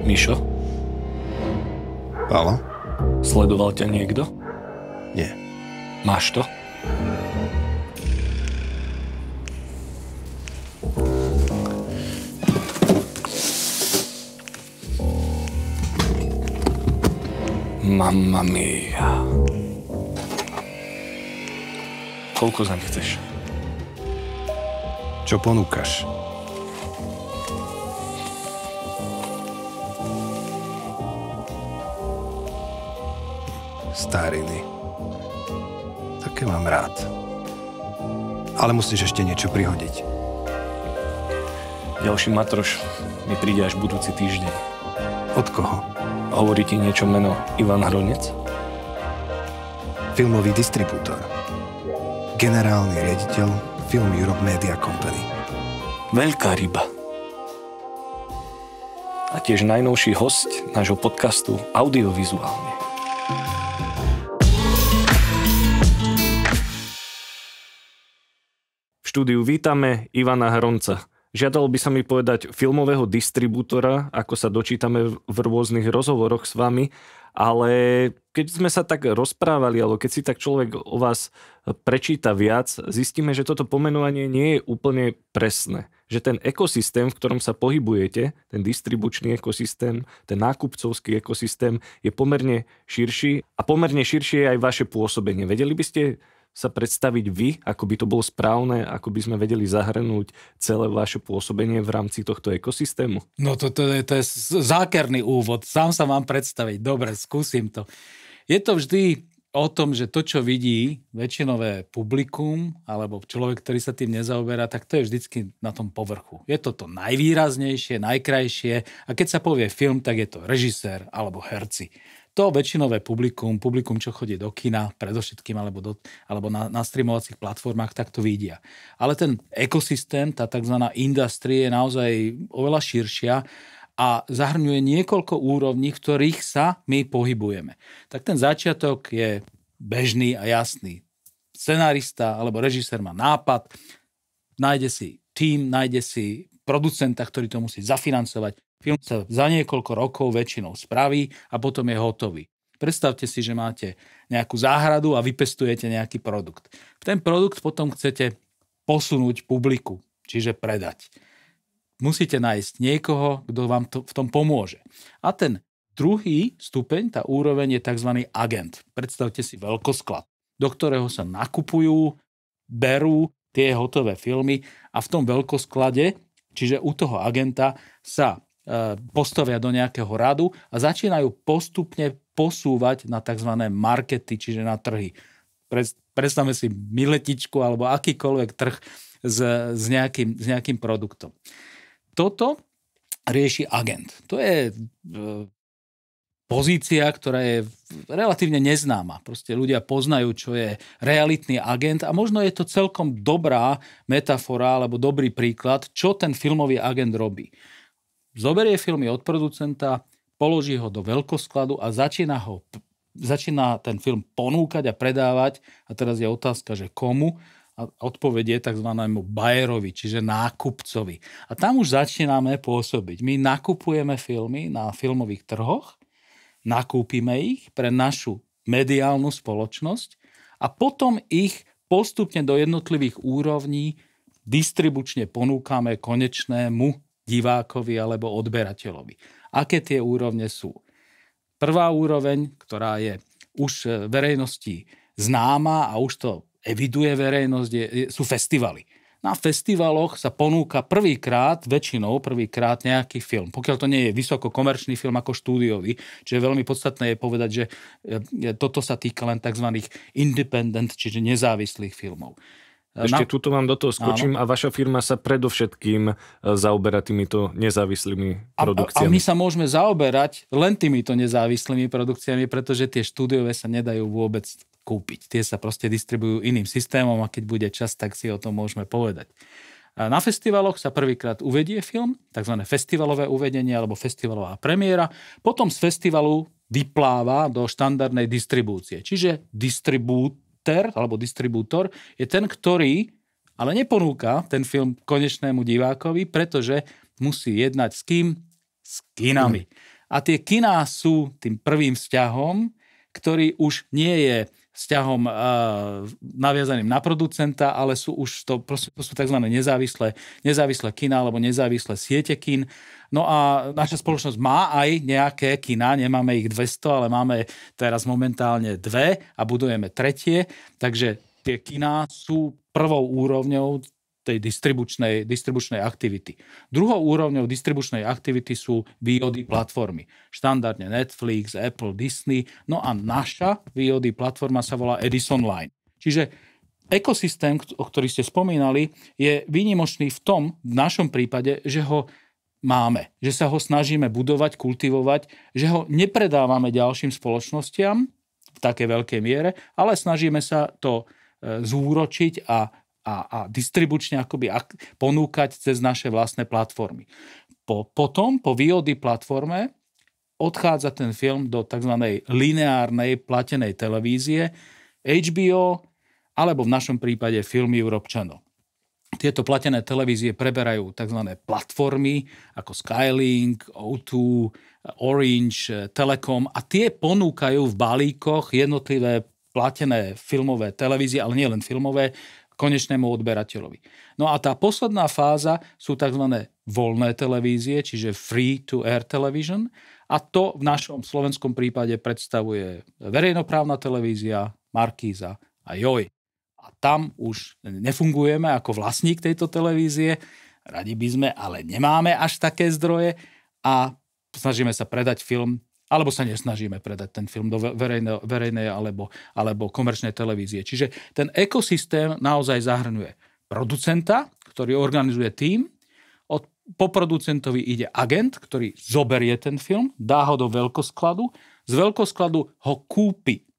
Mišo? Áno? Sledoval ťa niekto? Nie. Máš to? Mamma mia. Koľko za ne chceš? Čo ponúkaš? Stariny. Také mám rád. Ale musíš ešte niečo prihodiť. Ďalší matroš mi príde až budúci týždeň. Od koho? Hovorí ti niečo meno Ivan Hronec? Filmový distribútor. Generálny riaditeľ Film Europe Media Company. Veľká ryba. A tiež najnovší hosť nášho podcastu audiovizuálne. V štúdiu vítame Ivana Hronca. Žiadalo by sa mi povedať filmového distribútora, ako sa dočítame v rôznych rozhovoroch s vami, ale keď sme sa tak rozprávali, alebo keď si tak človek o vás prečíta viac, zistíme, že toto pomenovanie nie je úplne presné. Že ten ekosystém, v ktorom sa pohybujete, ten distribučný ekosystém, ten nákupcovský ekosystém je pomerne širší a pomerne širšie je aj vaše pôsobenie. Vedeli by ste sa predstaviť vy, ako by to bolo správne, ako by sme vedeli zahrnúť celé vaše pôsobenie v rámci tohto ekosystému? No to je zákerný úvod. Sám sa mám predstaviť. Dobre, skúsim to. Je to vždy o tom, že to, čo vidí väčšinové publikum, alebo človek, ktorý sa tým nezaoberá, tak to je vždycky na tom povrchu. Je to najvýraznejšie, najkrajšie a keď sa povie film, tak je to režisér alebo herci. To väčšinové publikum, čo chodí do kina, predovšetkým alebo na streamovacích platformách, tak to vidia. Ale ten ekosystém, tá tzv. Industrie je naozaj oveľa širšia a zahrňuje niekoľko úrovní, v ktorých sa my pohybujeme. Tak ten začiatok je bežný a jasný. Scenárista alebo režisér má nápad, nájde si tím, nájde si producenta, ktorý to musí zafinancovať. Film sa za niekoľko rokov väčšinou spraví a potom je hotový. Predstavte si, že máte nejakú záhradu a vypestujete nejaký produkt. Ten produkt potom chcete posunúť publiku, čiže predať. Musíte nájsť niekoho, kto vám v tom pomôže. A ten druhý stupeň, tá úroveň je tzv. Agent. Predstavte si veľkosklad, do ktorého sa nakupujú, berú tie hotové filmy a v tom veľkosklade, čiže u toho agenta sa postavia do nejakého radu a začínajú postupne posúvať na tzv. Markety, čiže na trhy. Predstavme si miletičku alebo akýkoľvek trh s nejakým produktom. Toto rieši agent. To je pozícia, ktorá je relatívne neznáma. Proste ľudia poznajú, čo je realitný agent a možno je to celkom dobrá metafora alebo dobrý príklad, čo ten filmový agent robí. Zoberie filmy od producenta, položí ho do veľkoskladu a začína ten film ponúkať a predávať. A teraz je otázka, že komu? A odpoveď je tzv. Buyerovi, čiže nákupcovi. A tam už začíname pôsobiť. My nakupujeme filmy na filmových trhoch, nakúpime ich pre našu mediálnu spoločnosť a potom ich postupne do jednotlivých úrovní distribučne ponúkame konečnému divákovi alebo odberateľovi. Aké tie úrovne sú? Prvá úroveň, ktorá je už verejnosti známa a už to eviduje verejnosť, sú festivaly. Na festivaloch sa ponúka väčšinou prvýkrát nejaký film. Pokiaľ to nie je vysoko komerčný film ako štúdiový, čiže veľmi podstatné je povedať, že toto sa týka len tzv. Independent, čiže nezávislých filmov. Ešte tuto vám do toho skočím. Áno. A vaša firma sa predovšetkým zaoberá týmito nezávislými produkciami. A my sa môžeme zaoberať len týmito nezávislými produkciami, pretože tie štúdiové sa nedajú vôbec kúpiť. Tie sa proste distribujú iným systémom a keď bude čas, tak si o tom môžeme povedať. Na festivaloch sa prvýkrát uvedie film, takzvané festivalové uvedenie alebo festivalová premiéra. Potom z festivalu vypláva do štandardnej distribúcie. Čiže distribútor je ten, ktorý ale neponúka ten film konečnému divákovi, pretože musí jednať s kým? S kinami. A tie kiná sú tým prvým vzťahom, ktorý už nie je vzťahom naviazaným na producenta, ale sú už to sú tzv. nezávislé kina alebo nezávislé siete kín. No a naša spoločnosť má aj nejaké kina, nemáme ich 200, ale máme teraz momentálne 2 a budujeme 3. Takže tie kiná sú prvou úrovňou tej distribučnej aktivity. Druhou úrovňou distribučnej aktivity sú VOD platformy. Štandardne Netflix, Apple, Disney. No a naša VOD platforma sa volá Edison Line. Čiže ekosystém, o ktorý ste spomínali, je výnimočný v tom, v našom prípade, že ho máme. Že sa ho snažíme budovať, kultivovať, že ho nepredávame ďalším spoločnostiam v takej veľkej miere, ale snažíme sa to zúročiť a distribučne akoby ponúkať cez naše vlastné platformy. Potom po VOD platforme odchádza ten film do tzv. Lineárnej platenej televízie HBO alebo v našom prípade Film Europe Channel. Tieto platené televízie preberajú tzv. Platformy ako Skylink, O2, Orange, Telekom a tie ponúkajú v balíkoch jednotlivé platené filmové televízie, ale nie len filmové, konečnému odberateľovi. No a tá posledná fáza sú tzv. Voľné televízie, čiže free-to-air television a to v našom slovenskom prípade predstavuje verejnoprávna televízia, Markíza a Joj. A tam už nefungujeme ako vlastník tejto televízie, radi by sme, ale nemáme až také zdroje a snažíme sa predať film alebo sa nesnažíme predať ten film do verejnej alebo komerčnej televízie. Čiže ten ekosystém naozaj zahrňuje producenta, ktorý organizuje tím, po producentovi ide agent, ktorý zoberie ten film, dá ho do veľkoskladu, z veľkoskladu ho kúpi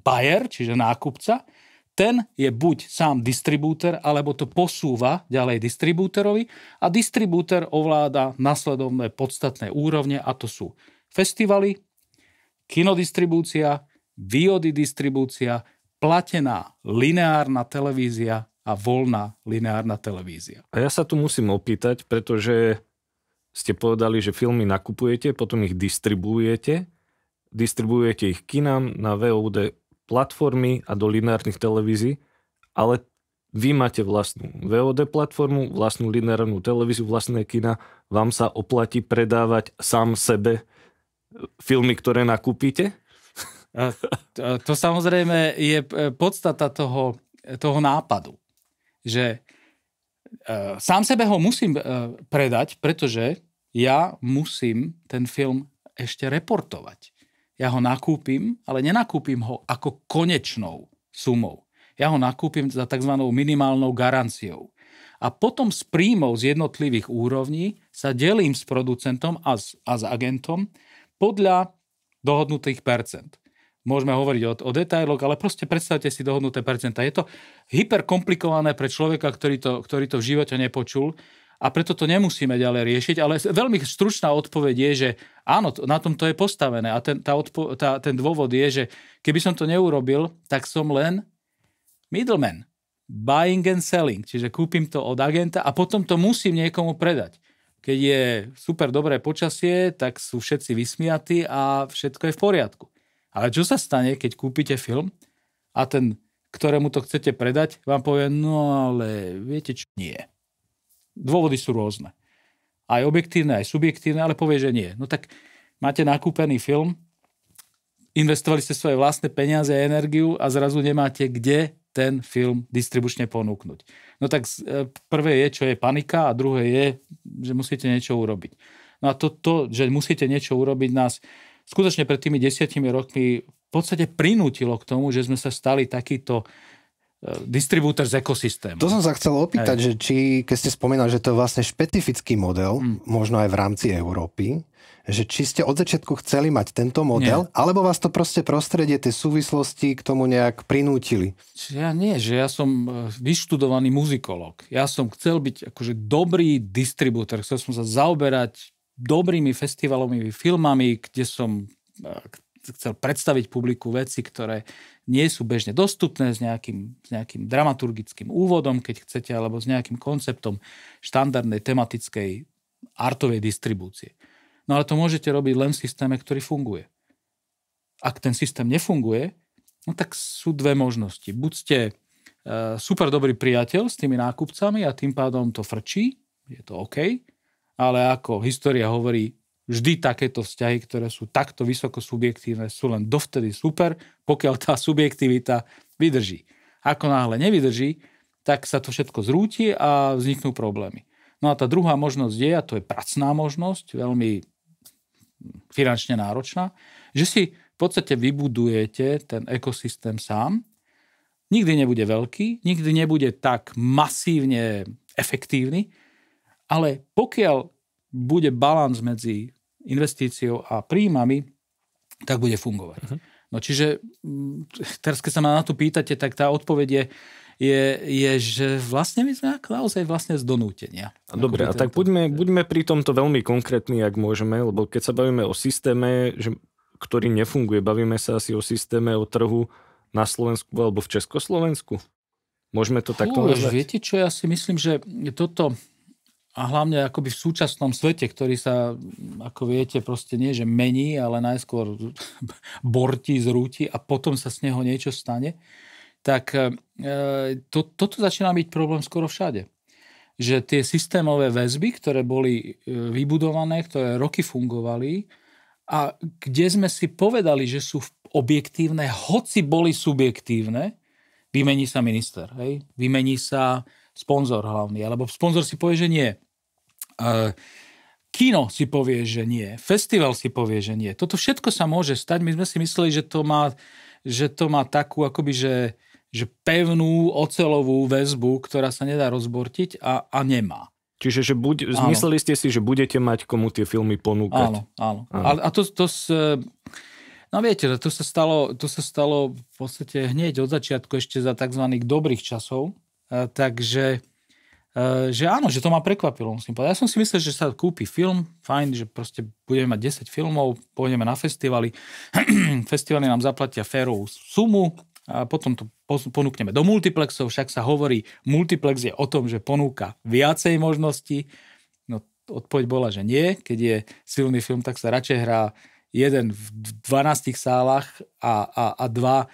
buyer, čiže nákupca, ten je buď sám distribútor, alebo to posúva ďalej distribútorovi a distribútor ovláda nasledovné podstatné úrovne a to sú festivaly, kinodistribúcia, VOD distribúcia, platená lineárna televízia a voľná lineárna televízia. A ja sa tu musím opýtať, pretože ste povedali, že filmy nakupujete, potom ich distribuujete ich kinám na VOD platformy a do lineárnych televízií, ale vy máte vlastnú VOD platformu, vlastnú lineárnu televíziu, vlastné kina, vám sa oplatí predávať sám sebe filmy, ktoré nakúpite? To samozrejme je podstata toho nápadu, že sám sebe ho musím predať, pretože ja musím ten film ešte reportovať. Ja ho nakúpim, ale nenakúpim ho ako konečnou sumou. Ja ho nakúpim za tzv. Minimálnou garanciou. A potom z príjmov z jednotlivých úrovní sa delím s producentom a s agentom podľa dohodnutých percent. Môžeme hovoriť o detailoch, ale proste predstavte si dohodnuté percentá. Je to hyperkomplikované pre človeka, ktorý to v živote nepočul a preto to nemusíme ďalej riešiť, ale veľmi stručná odpoveď je, že áno, na tom to je postavené a ten dôvod je, že keby som to neurobil, tak som len middleman. Buying and selling, čiže kúpim to od agenta a potom to musím niekomu predať. Keď je super dobré počasie, tak sú všetci vysmiatí a všetko je v poriadku. Ale čo sa stane, keď kúpite film a ten, ktorému to chcete predať, vám povie, no ale viete čo, nie. Dôvody sú rôzne. Aj objektívne, aj subjektívne, ale povie, že nie. No tak máte nakúpený film, investovali ste svoje vlastné peniaze a energiu a zrazu nemáte kde ten film distribučne ponúknuť. No tak prvé je, čo je panika a druhé je, že musíte niečo urobiť. No a to, že musíte niečo urobiť, nás skutočne pred tými 10 rokmi v podstate prinútilo k tomu, že sme sa stali takýto distribútor z ekosystému. To som sa chcel opýtať, že či, keď ste spomínali, že to je vlastne špecifický model, možno aj v rámci Európy, že či ste od začiatku chceli mať tento model, alebo vás to proste prostredie, tie súvislosti k tomu nejak prinútili? Ja nie, že ja som vyštudovaný muzikolog. Ja som chcel byť akože dobrý distribútor, chcel som sa zaoberať dobrými festivalovými filmami, kde som chcel predstaviť publiku veci, ktoré nie sú bežne dostupné s nejakým dramaturgickým úvodom, keď chcete, alebo s nejakým konceptom štandardnej tematickej artovej distribúcie. No ale to môžete robiť len v systéme, ktorý funguje. Ak ten systém nefunguje, no tak sú dve možnosti. Buď ste super dobrý priateľ s tými nákupcami a tým pádom to frčí, je to OK, ale ako história hovorí, vždy takéto vzťahy, ktoré sú takto vysoko subjektívne, sú len dovtedy super, pokiaľ tá subjektivita vydrží. Ako náhle nevydrží, tak sa to všetko zrúti a vzniknú problémy. No a tá druhá možnosť je, a to je pracná možnosť, veľmi finančne náročná, že si v podstate vybudujete ten ekosystém sám. Nikdy nebude veľký, nikdy nebude tak masívne efektívny, ale pokiaľ bude balans medzi investíciou a príjmami, tak bude fungovať. Uh-huh. No čiže teraz, keď sa ma na to pýtate, tak tá odpoveď je, že vlastne my sme naozaj vlastne z donútenia. Dobre, a tak buďme pri tomto veľmi konkrétni, ak môžeme, lebo keď sa bavíme o systéme, ktorý nefunguje, bavíme sa asi o systéme, o trhu na Slovensku alebo v Československu. Môžeme to takto nazvať? Viete čo, ja si myslím, že toto... A hlavne akoby v súčasnom svete, ktorý sa, ako viete, proste nie, že mení, ale najskôr bortí, zrúti a potom sa z neho niečo stane, tak toto začína byť problém skoro všade. Že tie systémové väzby, ktoré boli vybudované, ktoré roky fungovali a kde sme si povedali, že sú objektívne, hoci boli subjektívne, vymení sa minister, hej? Vymení sa sponzor hlavný, alebo sponzor si povie, že nie. Kino si povie, že nie. Festival si povie, že nie. Toto všetko sa môže stať. My sme si mysleli, že to má takú akoby, že pevnú oceľovú väzbu, ktorá sa nedá rozbortiť a nemá. Čiže mysleli ste si, že budete mať komu tie filmy ponúkať. Áno. A no viete, to sa stalo v podstate hneď od začiatku ešte za tzv. Dobrých časov. Takže že áno, že to ma prekvapilo, musím povedať. Ja som si myslel, že sa kúpi film, fajn, že proste budeme mať 10 filmov, pôjdeme na festivaly, festivaly nám zaplatia férovú sumu a potom to ponúkneme do multiplexov, však sa hovorí, multiplex je o tom, že ponúka viacej možností. No odpoveď bola, že nie. Keď je silný film, tak sa radšej hrá jeden v 12 sálach a dva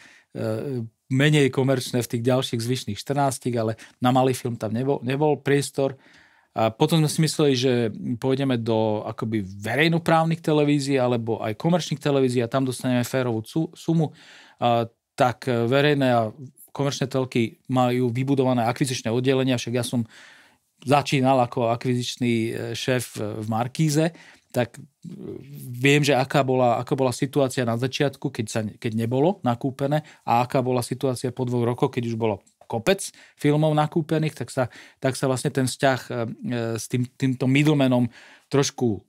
menej komerčné v tých ďalších zvyšných 14, ale na malý film tam nebol priestor. A potom sme si mysleli, že pôjdeme do akoby verejnoprávnych televízií alebo aj komerčných televízií a tam dostaneme férovú sumu. Tak verejné a komerčné telky majú vybudované akvizičné oddelenia, však ja som začínal ako akvizičný šéf v Markíze, tak viem, že aká bola situácia na začiatku, keď nebolo nakúpené a aká bola situácia po 2 rokoch, keď už bolo kopec filmov nakúpených, tak sa vlastne ten vzťah s týmto middlemanom trošku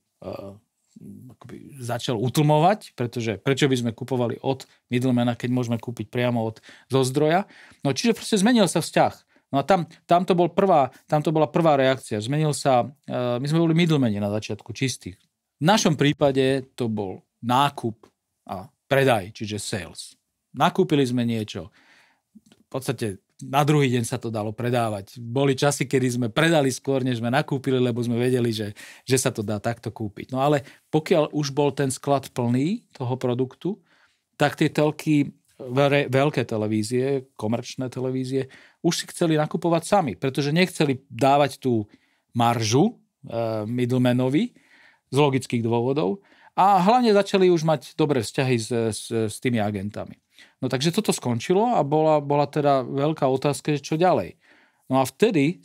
začal utlmovať, pretože prečo by sme kupovali od middlemana, keď môžeme kúpiť priamo zo zdroja. No čiže proste zmenil sa vzťah. No a tam to bola prvá reakcia. Zmenil sa, my sme boli middlemani na začiatku čistých. V našom prípade to bol nákup a predaj, čiže sales. Nakúpili sme niečo. V podstate na druhý deň sa to dalo predávať. Boli časy, kedy sme predali skôr, než sme nakúpili, lebo sme vedeli, že sa to dá takto kúpiť. No ale pokiaľ už bol ten sklad plný toho produktu, tak tie telky, veľké televízie, komerčné televízie, už si chceli nakupovať sami, pretože nechceli dávať tú maržu middlemanovi, z logických dôvodov a hlavne začali už mať dobré vzťahy s tými agentami. No takže toto skončilo a bola teda veľká otázka, čo ďalej. No a vtedy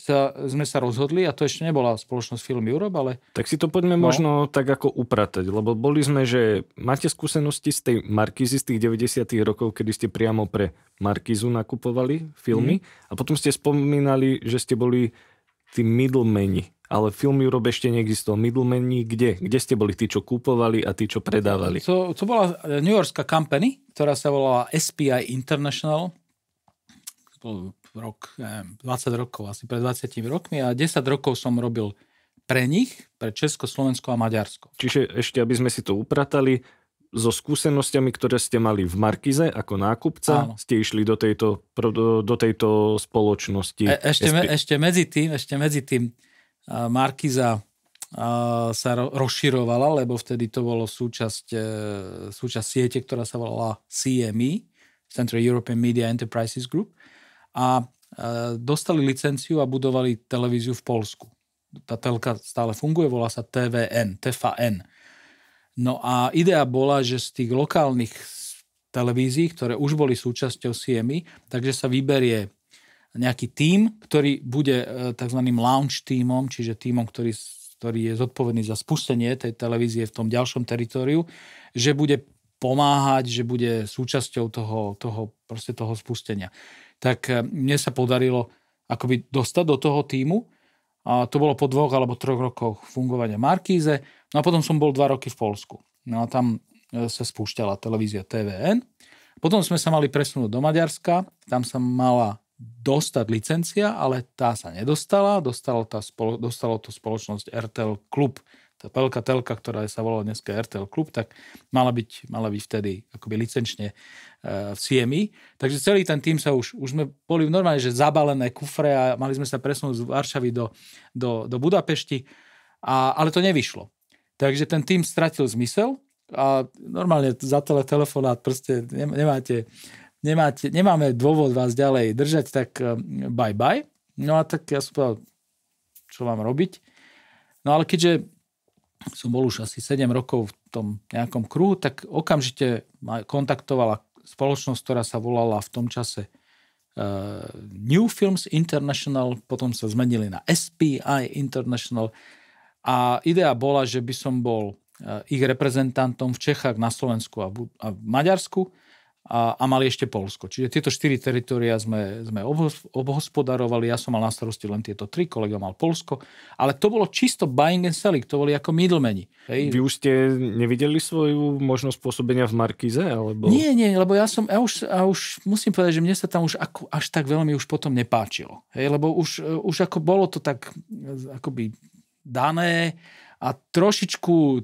sme sa rozhodli, a to ešte nebola spoločnosť Film Europe, ale... Tak si to poďme možno tak ako upratať, lebo boli sme, že máte skúsenosti z tej Markízy z tých 90. rokov, kedy ste priamo pre Markízu nakupovali filmy a potom ste spomínali, že ste boli tí middlemani. Ale Film Europe ešte neexistoval. Middlemani kde? Kde ste boli tí, čo kúpovali a tí, čo predávali? To bola New Yorkská company, ktorá sa volala SPI International. To bol rok, 20 rokov, asi pred 20 rokmi a 10 rokov som robil pre nich, pre Česko, Slovensko a Maďarsko. Čiže ešte, aby sme si to upratali, so skúsenostiami, ktoré ste mali v Markize ako nákupca, ste išli do tejto spoločnosti. Ešte medzi tým Markiza sa rozširovala, lebo vtedy to bolo súčasť siete, ktorá sa volala CME, Central European Media Enterprises Group, a dostali licenciu a budovali televíziu v Poľsku. Tá telka stále funguje, volá sa TVN. No a idea bola, že z tých lokálnych televízií, ktoré už boli súčasťou CME, takže sa vyberie nejaký tím, ktorý bude tzv. Launch tímom, čiže tímom, ktorý je zodpovedný za spustenie tej televízie v tom ďalšom teritóriu, že bude pomáhať, že bude súčasťou toho spustenia. Tak mne sa podarilo akoby dostať do toho tímu. A to bolo po 2 alebo 3 rokoch fungovania Markíze. No a potom som bol 2 roky v Poľsku. No a tam sa spúšťala televízia TVN. Potom sme sa mali presunúť do Maďarska. Tam sa mala dostať licencia, ale tá sa nedostala. Dostalo to spoločnosť RTL Klub. Tá veľká telka, ktorá sa volala dneska RTL Klub, tak mala byť vtedy akoby licenčne v CME. Takže celý ten tým sa už sme boli normálne, že zabalené kufre a mali sme sa presunúť z Varšavy do Budapešti, ale to nevyšlo. Takže ten tým stratil zmysel a normálne za telefonát proste nemáme dôvod vás ďalej držať, tak bye. No a tak ja som povedal, čo mám robiť. No ale keďže som bol už asi 7 rokov v tom nejakom kruhu, tak okamžite ma kontaktovala spoločnosť, ktorá sa volala v tom čase New Films International, potom sa zmenili na SPI International a idea bola, že by som bol ich reprezentantom v Čechách, na Slovensku a v Maďarsku a mali ešte Poľsko. Čiže tieto 4 teritória sme obhospodarovali, ja som mal na starosti len tieto 3, kolega mal Poľsko, ale to bolo čisto buying and selling, to boli ako middlemeni. Vy už ste nevideli svoju možnosť pôsobenia v Markize? Alebo... Nie, lebo ja už musím povedať, že mne sa tam už až tak veľmi už potom nepáčilo. Lebo už ako bolo to tak akoby dané a trošičku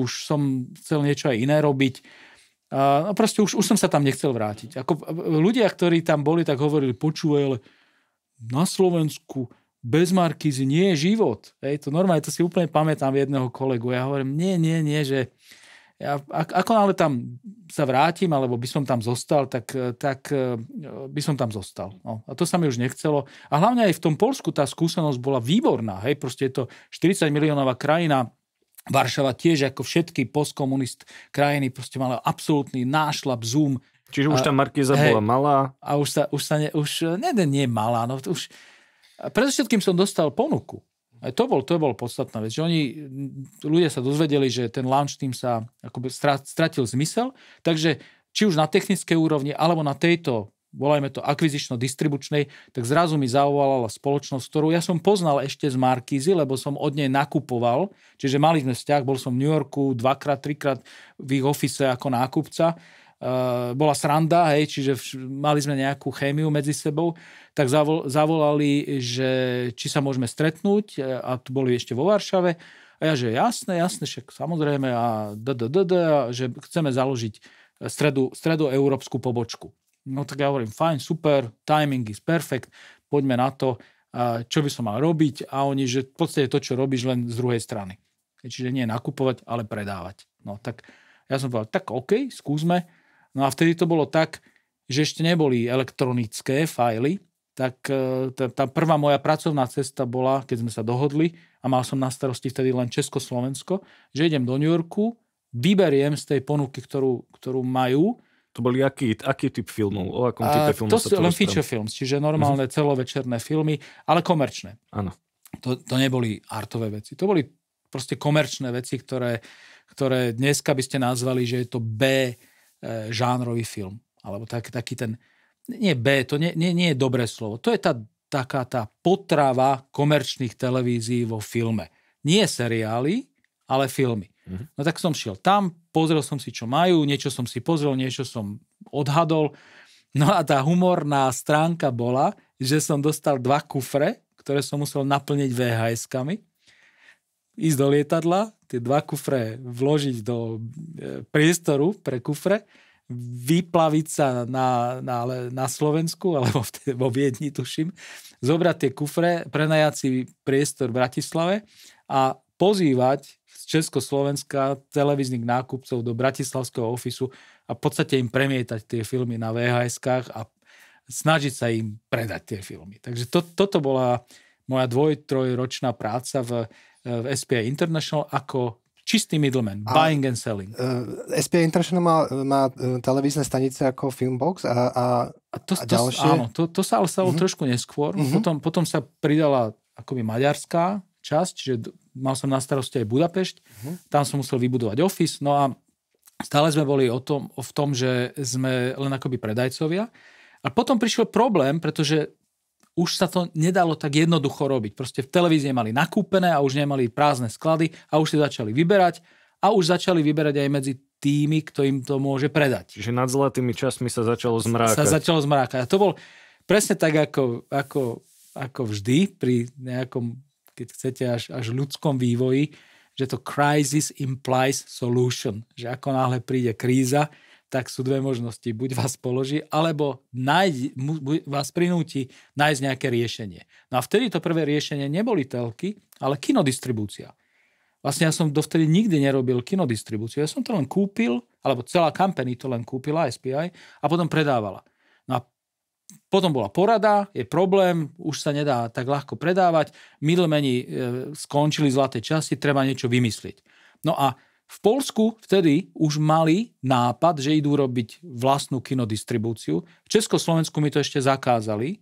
už som chcel niečo aj iné robiť. A proste už som sa tam nechcel vrátiť. Ako ľudia, ktorí tam boli, tak hovorili, počúvaj, ale na Slovensku bez Markízy nie je život. To normálne, to si úplne pamätám jedného kolegu. Ja hovorím, nie, že ako náhle tam sa vrátim, alebo by som tam zostal, tak by som tam zostal. No, a to sa mi už nechcelo. A hlavne aj v tom Poľsku tá skúsenosť bola výborná. Proste je to 40 miliónová krajina, Varšava tiež ako všetky postkomunist krajiny proste mala absolútny nášlap, zoom. Čiže už tá Markíza bola malá? A už nie malá. No, už, predovšetkým som dostal ponuku. To bol podstatná vec. Že ľudia sa dozvedeli, že ten launch team sa akoby stratil zmysel. Takže či už na technickej úrovni, alebo na tejto, volajme to akvizično-distribučnej, tak zrazu mi zavolala spoločnosť, ktorú ja som poznal ešte z Markízy, lebo som od nej nakupoval. Čiže mali sme vzťah, bol som v New Yorku 2-krát, 3-krát v ich office ako nákupca. Bola sranda, čiže mali sme nejakú chémiu medzi sebou. Tak zavolali, že či sa môžeme stretnúť, a tu boli ešte vo Varšave. A ja, že jasné, však samozrejme, a že chceme založiť stredoeurópsku pobočku. No tak ja hovorím, fajn, super, timing is perfect, poďme na to, čo by som mal robiť, a oni, že v podstate to, čo robíš, len z druhej strany. Čiže nie nakupovať, ale predávať. No tak ja som povedal, tak OK, skúsme. No a vtedy to bolo tak, že ešte neboli elektronické fajly, tak tá prvá moja pracovná cesta bola, keď sme sa dohodli a mal som na starosti vtedy len Československo, že idem do New Yorku, vyberiem z tej ponuky, ktorú majú. To boli aký typ filmov? O akom type filmov sa to len feature films, čiže normálne celovečerné filmy, ale komerčné. Áno. To neboli artové veci. To boli proste komerčné veci, ktoré dneska by ste nazvali, že je to B žánrový film. Alebo taký ten... Nie B, to nie je dobré slovo. To je taká tá potrava komerčných televízií vo filme. Nie seriály, ale filmy. No tak som šiel tam, pozrel som si, čo majú, niečo som si pozrel, niečo som odhadol. No a tá humorná stránka bola, že som dostal 2 kufre, ktoré som musel naplniť VHS-kami. ísť do lietadla, tie 2 kufre vložiť do priestoru pre kufre, vyplaviť sa na Slovensku, alebo vo Viedni, tuším, zobrať tie kufre, prenajať si priestor v Bratislave a pozývať z Československa televíznych nákupcov do bratislavského ofisu a v podstate im premietať tie filmy na VHS-kách a snažiť sa im predať tie filmy. Takže toto bola moja 2-3 ročná práca v SPI International ako čistý middleman, buying and selling. SPI International má televízne stanice ako Filmbox a ďalšie? Áno, to sa ale stalo trošku neskôr. Potom sa pridala akoby maďarská časť, čiže mal som na starosti aj Budapešť. Tam som musel vybudovať office. No a stále sme boli v tom, že sme len akoby predajcovia. A potom prišiel problém, pretože už sa to nedalo tak jednoducho robiť. Proste v televízii mali nakúpené a už nemali prázdne sklady a už si začali vyberať a už začali vyberať aj medzi tými, kto im to môže predať. Čiže nad zlatými časmi sa začalo zmrákať. A to bol presne tak, ako vždy pri nejakom, keď chcete, až ľudskom vývoji, že to crisis implies solution. Že ako náhle príde kríza, tak sú 2 možnosti. Buď vás položí, alebo vás prinúti nájsť nejaké riešenie. No a vtedy to prvé riešenie neboli telky, ale kinodistribúcia. Vlastne ja som dovtedy nikdy nerobil kinodistribúciu. Ja som to len kúpil, alebo celá company to len kúpila, SPI, a potom predávala. No a potom bola porada, je problém, už sa nedá tak ľahko predávať, middlemani skončili zlaté časy, treba niečo vymyslieť. No a v Poľsku vtedy už mali nápad, že idú robiť vlastnú kinodistribúciu. V Československu mi to ešte zakázali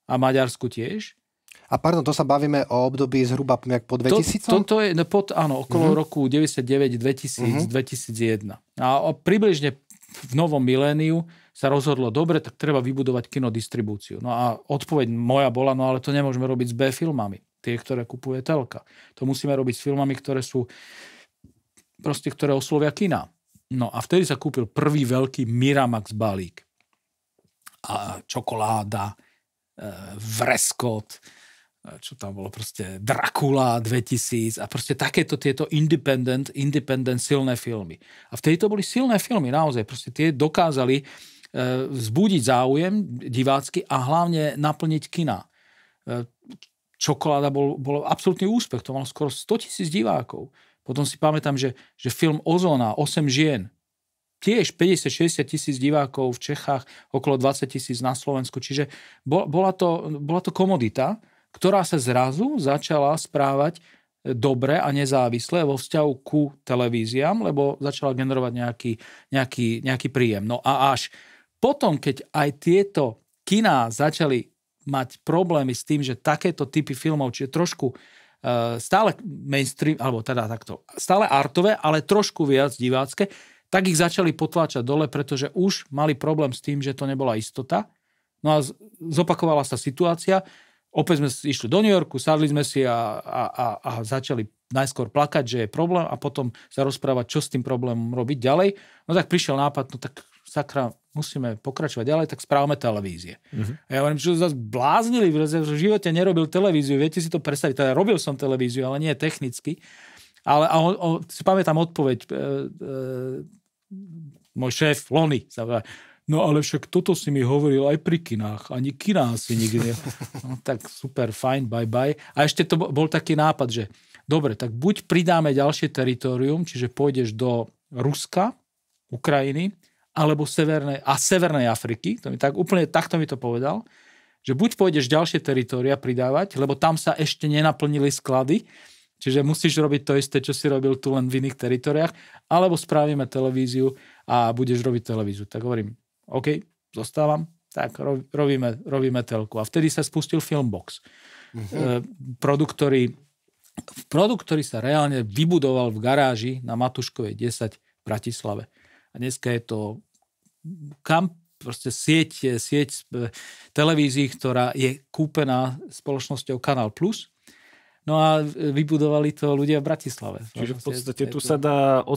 a Maďarsku tiež. A pardon, to sa bavíme o období zhruba po 2000? Toto je okolo roku 99, 2000, 2001. A približne v novom miléniu sa rozhodlo, dobre, tak treba vybudovať kinodistribúciu. No a odpoveď moja bola, no ale to nemôžeme robiť s B-filmami, tie, ktoré kupuje telka. To musíme robiť s filmami, ktoré sú ktoré oslovia kina. No a vtedy sa kúpil prvý veľký Miramax balík. A čokoláda, Vreskot, čo tam bolo proste, Dracula 2000 a proste takéto tieto independent silné filmy. A vtedy to boli silné filmy, naozaj. Proste tie dokázali vzbudiť záujem divácky a hlavne naplniť kina. Čokoláda bol absolútny úspech. To malo skoro 100,000 divákov. Potom si pamätám, že film Ozóna, 8 žien, tiež 50-60 tisíc divákov v Čechách, okolo 20 000 na Slovensku. Čiže bola to komodita, ktorá sa zrazu začala správať dobre a nezávisle vo vzťahu ku televíziám, lebo začala generovať nejaký príjem. No a až potom, keď aj tieto kiná začali mať problémy s tým, že takéto typy filmov, čiže trošku stále mainstream, alebo teda takto, stále artové, ale trošku viac divácké, tak ich začali potláčať dole, pretože už mali problém s tým, že to nebola istota. No a zopakovala sa situácia. Opäť sme išli do New Yorku, sadli sme si a začali najskôr plakať, že je problém a potom sa rozprávať, čo s tým problémom robiť ďalej. No tak prišiel nápad, no tak sakra, musíme pokračovať ďalej, tak správame televízie. A ja hovorím, že zase bláznili, v živote nerobil televíziu, viete si to predstaviť, teda robil som televíziu, ale nie technicky. Ale si pamätám odpoveď, môj šéf Lony sa povedal, no ale však toto si mi hovoril aj pri kinách, ani kiná si nikdy. No tak super, fajn, bye. A ešte to bol taký nápad, že dobre, tak buď pridáme ďalšie teritorium, čiže pôjdeš do Ruska, Ukrajiny, alebo Severnej Afriky, to mi tak úplne takto mi to povedal, že buď pôjdeš ďalšie teritória pridávať, lebo tam sa ešte nenaplnili sklady, čiže musíš robiť to isté, čo si robil tu len v iných teritoriách, alebo spravíme televíziu a budeš robiť televíziu. Tak hovorím, OK, zostávam, tak robíme telku. A vtedy sa spustil Filmbox. Produkt, ktorý sa reálne vybudoval v garáži na Matuškovej 10 v Bratislave. A dneska je to proste sieť televízií, ktorá je kúpená spoločnosťou Kanál Plus. No a vybudovali to ľudia v Bratislave. Čiže v podstate tu sa dajú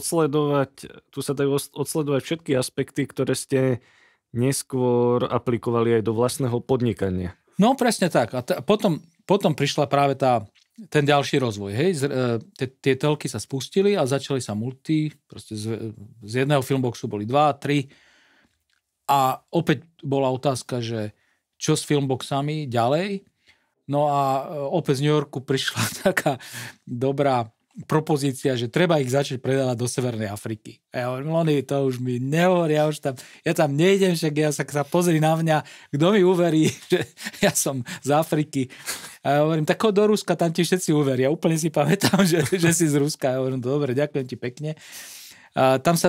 odsledovať všetky aspekty, ktoré ste neskôr aplikovali aj do vlastného podnikania. No presne tak. A potom prišla práve tá ten ďalší rozvoj. Hej? Tie telky sa spustili a začali sa multi. Proste z jedného Filmboxu boli 2, 3. A opäť bola otázka, že čo s Filmboxami ďalej? No a opäť z New Yorku prišla taká dobrá propozícia, že treba ich začať predávať do Severnej Afriky. A ja hovorím, Loni, to už mi nehovorí, ja tam nejdem, však ja sa pozri na mňa, kto mi uverí, že ja som z Afriky. A ja hovorím, tak do Ruska, tam ti všetci uveria. Úplne si pamätám, že si z Ruska. Ja hovorím, dobre, ďakujem ti pekne. A tam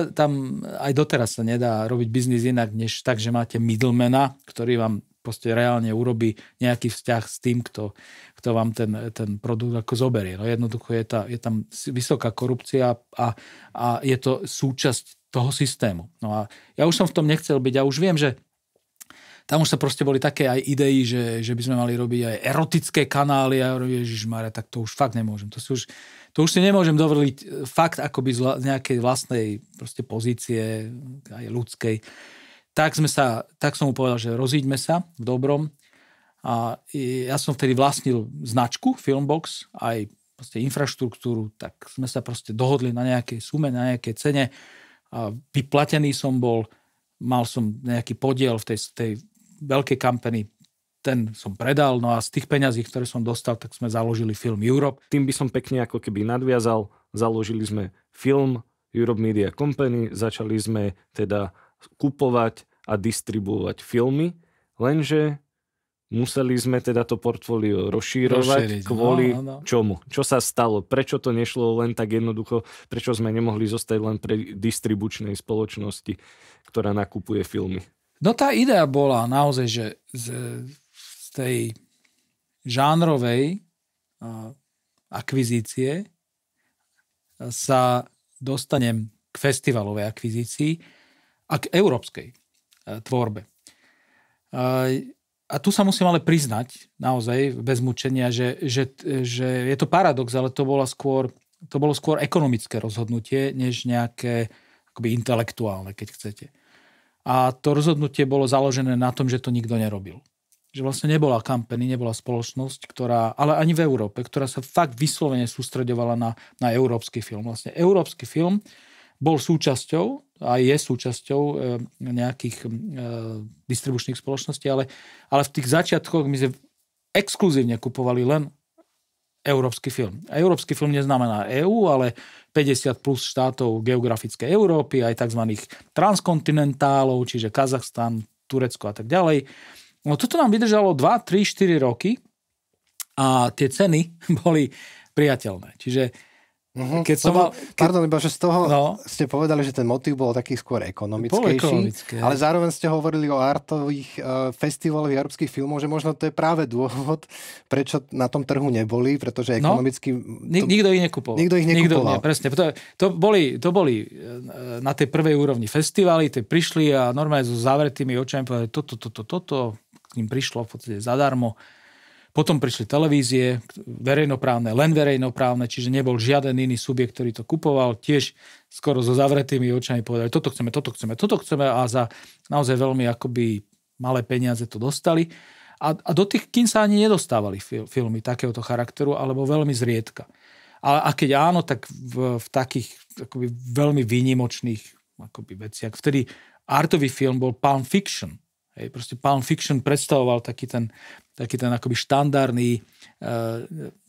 aj doteraz sa nedá robiť biznis inak, než tak, že máte middlemana, ktorý vám proste reálne urobí nejaký vzťah s tým, kto vám ten produkt ako zoberie. No jednoducho je tam vysoká korupcia a je to súčasť toho systému. No a ja už som v tom nechcel byť a už viem, že tam už sa proste boli také aj idei, že by sme mali robiť aj erotické kanály a ježišmarja, tak to už fakt nemôžem. To už si nemôžem dovoliť fakt akoby z nejakej vlastnej proste pozície aj ľudskej. Tak som mu povedal, že rozíďme sa v dobrom. A ja som vtedy vlastnil značku Filmbox, aj proste infraštruktúru, tak sme sa proste dohodli na nejakej sume, na nejakej cene. A vyplatený som bol, mal som nejaký podiel v tej veľkej kampani, ten som predal, no a z tých peňazí, ktoré som dostal, tak sme založili Film Europe. Tým by som pekne ako keby nadviazal, založili sme Film Europe Media Company, začali sme teda kupovať a distribuovať filmy, lenže museli sme teda to portfólio rozšírovať kvôli čomu? Čo sa stalo? Prečo to nešlo len tak jednoducho? Prečo sme nemohli zostať len pre distribučnej spoločnosti, ktorá nakupuje filmy? No tá idea bola naozaj, že z tej žánrovej akvizície sa dostanem k festivalovej akvizícii a k európskej tvorbe. A tu sa musím ale priznať, naozaj, bez mučenia, že je to paradox, ale to bolo skôr ekonomické rozhodnutie, než nejaké akoby intelektuálne, keď chcete. A to rozhodnutie bolo založené na tom, že to nikto nerobil. Že vlastne nebola company, nebola spoločnosť, ale ani v Európe, ktorá sa fakt vyslovene sústreďovala na európsky film. Vlastne európsky film bol súčasťou a je súčasťou nejakých distribučných spoločností, ale v tých začiatkoch my sme exkluzívne kupovali len európsky film. A európsky film neznamená EÚ, ale 50 plus štátov geografickej Európy, aj tzv. Transkontinentálov, čiže Kazachstan, Turecko a tak ďalej. No toto nám vydržalo 2, 3, 4 roky a tie ceny boli priateľné. Čiže keď som mal... Pardon, iba, že z toho ste povedali, že ten motív bol taký skôr ekonomickejší, ale zároveň ste hovorili o artových festivaloch európskych filmov, že možno to je práve dôvod, prečo na tom trhu neboli, pretože ekonomicky... Nikto ich nekupoval. Nikto ich nekupoval. Presne. To boli na tej prvej úrovni festivaly, tie prišli a normálne so zavretými očami povedali toto, k ním prišlo v podstate zadarmo. Potom prišli televízie, verejnoprávne, len verejnoprávne, čiže nebol žiaden iný subjekt, ktorý to kupoval. Tiež skoro so zavretými očami povedali, toto chceme a za naozaj veľmi akoby malé peniaze to dostali. A do tých kín sa ani nedostávali filmy takéhoto charakteru, alebo veľmi zriedka. A keď áno, tak v takých akoby veľmi výnimočných akoby veciach. Vtedy artový film bol Pulp Fiction. Hej, proste Pulp Fiction predstavoval taký ten akoby štandardný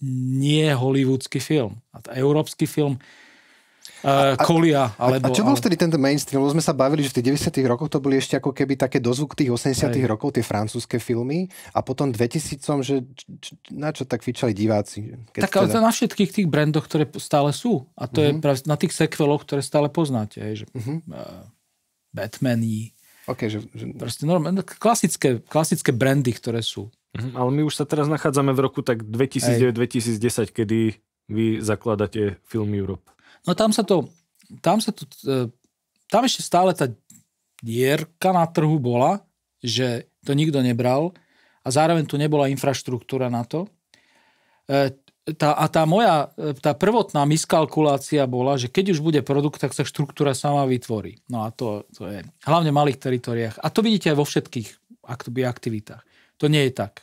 nie hollywoodsky film. A európsky film Kolia. A čo bol vtedy tento mainstream? Lebo sme sa bavili, že v tých 90 rokoch to boli ešte ako keby také dozvuk tých 80 rokov, tie francúzske filmy. A potom 2000, že na čo tak fičali diváci? Tak ale na všetkých tých brandoch, ktoré stále sú. A to je práve na tých sequeloch, ktoré stále poznáte. Že Batmani. Okay, že... Proste normálne, klasické brandy, ktoré sú. Ale my už sa teraz nachádzame v roku tak 2009-2010, kedy vy zakladáte Film Europe. No tam ešte stále tá dierka na trhu bola, že to nikto nebral a zároveň tu nebola infraštruktúra na to. Tá prvotná miskalkulácia bola, že keď už bude produkt, tak sa štruktúra sama vytvorí. No a to je hlavne v malých teritoriách. A to vidíte aj vo všetkých aktivitách. To nie je tak.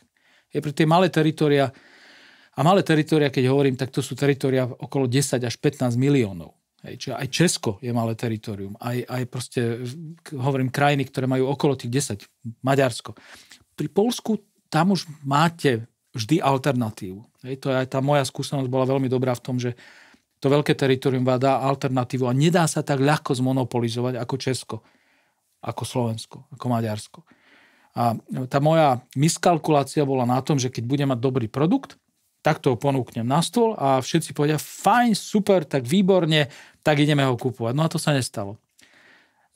Je pre tie malé teritoria A malé teritória, keď hovorím, tak to sú teritória okolo 10 až 15 miliónov. Hej, čiže aj Česko je malé teritorium. Aj proste, hovorím, krajiny, ktoré majú okolo tých 10. Maďarsko. Pri Poľsku tam už máte vždy alternatívu. Hej, to je aj tá moja skúsenosť bola veľmi dobrá v tom, že to veľké teritorium vám dá alternatívu a nedá sa tak ľahko zmonopolizovať ako Česko, ako Slovensko, ako Maďarsko. A tá moja miskalkulácia bola na tom, že keď budem mať dobrý produkt, tak to ponúknem na stôl a všetci povedia, fajn, super, tak výborne, tak ideme ho kúpovať. No a to sa nestalo.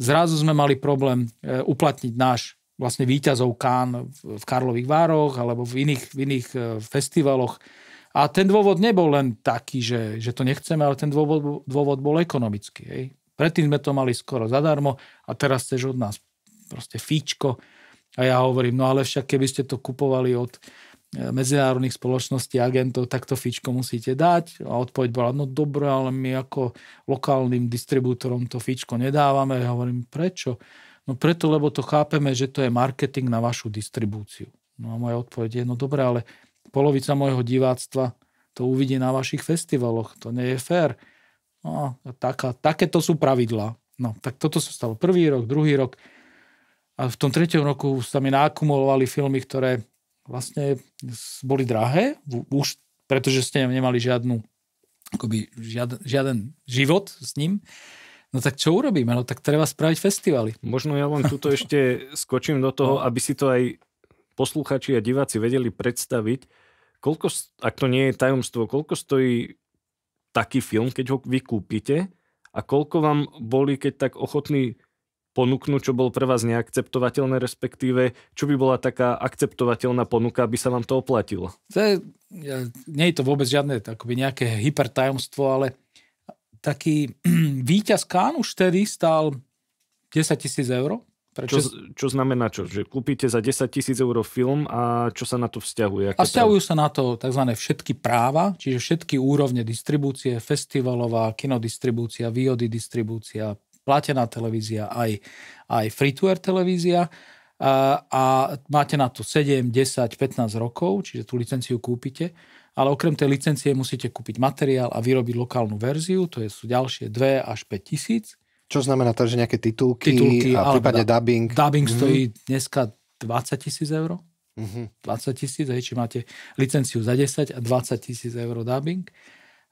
Zrazu sme mali problém uplatniť náš vlastne víťazov Cannes v Karlových Vároch alebo v iných festivaloch. A ten dôvod nebol len taký, že to nechceme, ale ten dôvod bol ekonomický. Hej. Predtým sme to mali skoro zadarmo a teraz chceš od nás proste fíčko. A ja hovorím, no ale však keby ste to kupovali od medzinárodných spoločností, agentov, tak to fíčko musíte dať. A odpoveď bola, no dobre, ale my ako lokálnym distribútorom to fíčko nedávame. Ja hovorím, prečo? No preto, lebo to chápeme, že to je marketing na vašu distribúciu. No a moja odpoveď je, no dobre, ale polovica môjho diváctva to uvidí na vašich festivaloch. To nie je fér. No, takéto sú pravidlá. No, tak toto sa stalo prvý rok, druhý rok. A v tom treťom roku sa mi naakumulovali filmy, ktoré vlastne boli drahé, už pretože ste nemali žiaden život s ním. No tak čo urobíme? No tak treba spraviť festivaly. Možno ja len tuto ešte skočím do toho, aby si to aj posluchači a diváci vedeli predstaviť, koľko, ak to nie je tajomstvo, koľko stojí taký film, keď ho vy kúpite a koľko vám boli, keď tak ochotní ponúknuť, čo bolo pre vás neakceptovateľné, respektíve čo by bola taká akceptovateľná ponuka, aby sa vám to oplatilo? Nie je to vôbec žiadne nejaké hypertajomstvo, ale taký víťaz Cannes už vtedy stál 10 000 eur. Čo znamená čo? Že kúpite za 10 000 eur film a čo sa na to vzťahuje? A vzťahujú sa na to tzv. Všetky práva, čiže všetky úrovne distribúcie, festivalová, kinodistribúcia, VOD distribúcia, platená televízia, aj free-to-air televízia a máte na to 7, 10, 15 rokov, čiže tú licenciu kúpite, ale okrem tej licencie musíte kúpiť materiál a vyrobiť lokálnu verziu, to sú ďalšie 2 až 5 tisíc. Čo znamená to, že nejaké titulky a prípadne dubbing? Dubbing stojí dneska 20 000 eur. 20 000, či máte licenciu za 10 a 20 000 eur dubbing.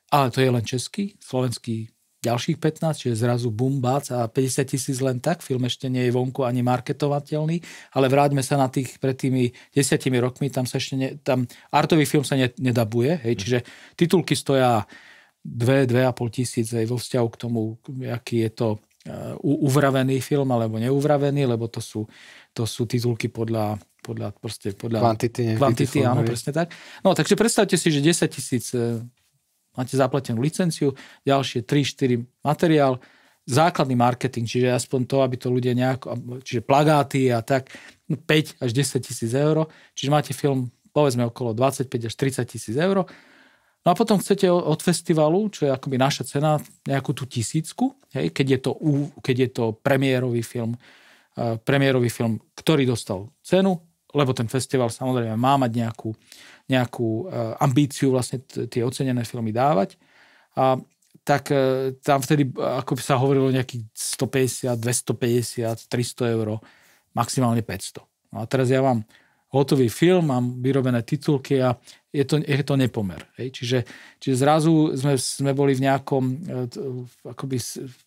Ale to je len český, slovenský ďalších 15, čiže zrazu bum, bác a 50 000 len tak. Film ešte nie je vonku ani marketovateľný, ale vráťme sa na tých pred tými 10 rokmi, tam sa ešte tam artový film sa nedabuje, hej, čiže titulky stoja 2,5 tisíc vo vzťahu k tomu, aký je to uvravený film alebo neuvravený, lebo to sú titulky podľa kvantity, áno, presne tak. No, takže predstavte si, že 10 000 máte zaplatenú licenciu, ďalšie 3-4 materiál, základný marketing, čiže aspoň to, aby to ľudia čiže plagáty a tak, 5 až 10 000 eur, čiže máte film, povedzme, okolo 25 až 30 000 eur. No a potom chcete od festivalu, čo je akoby naša cena, nejakú tú 1000, hej, keď je to premiérový film, ktorý dostal cenu, lebo ten festival samozrejme má mať nejakú ambíciu vlastne tie ocenené filmy dávať. A tak tam vtedy, ako by sa hovorilo, nejakých 150, 250, 300 eur, maximálne 500. No a teraz ja mám hotový film, mám vyrobené titulky a je to nepomer. Hej? Čiže zrazu sme boli v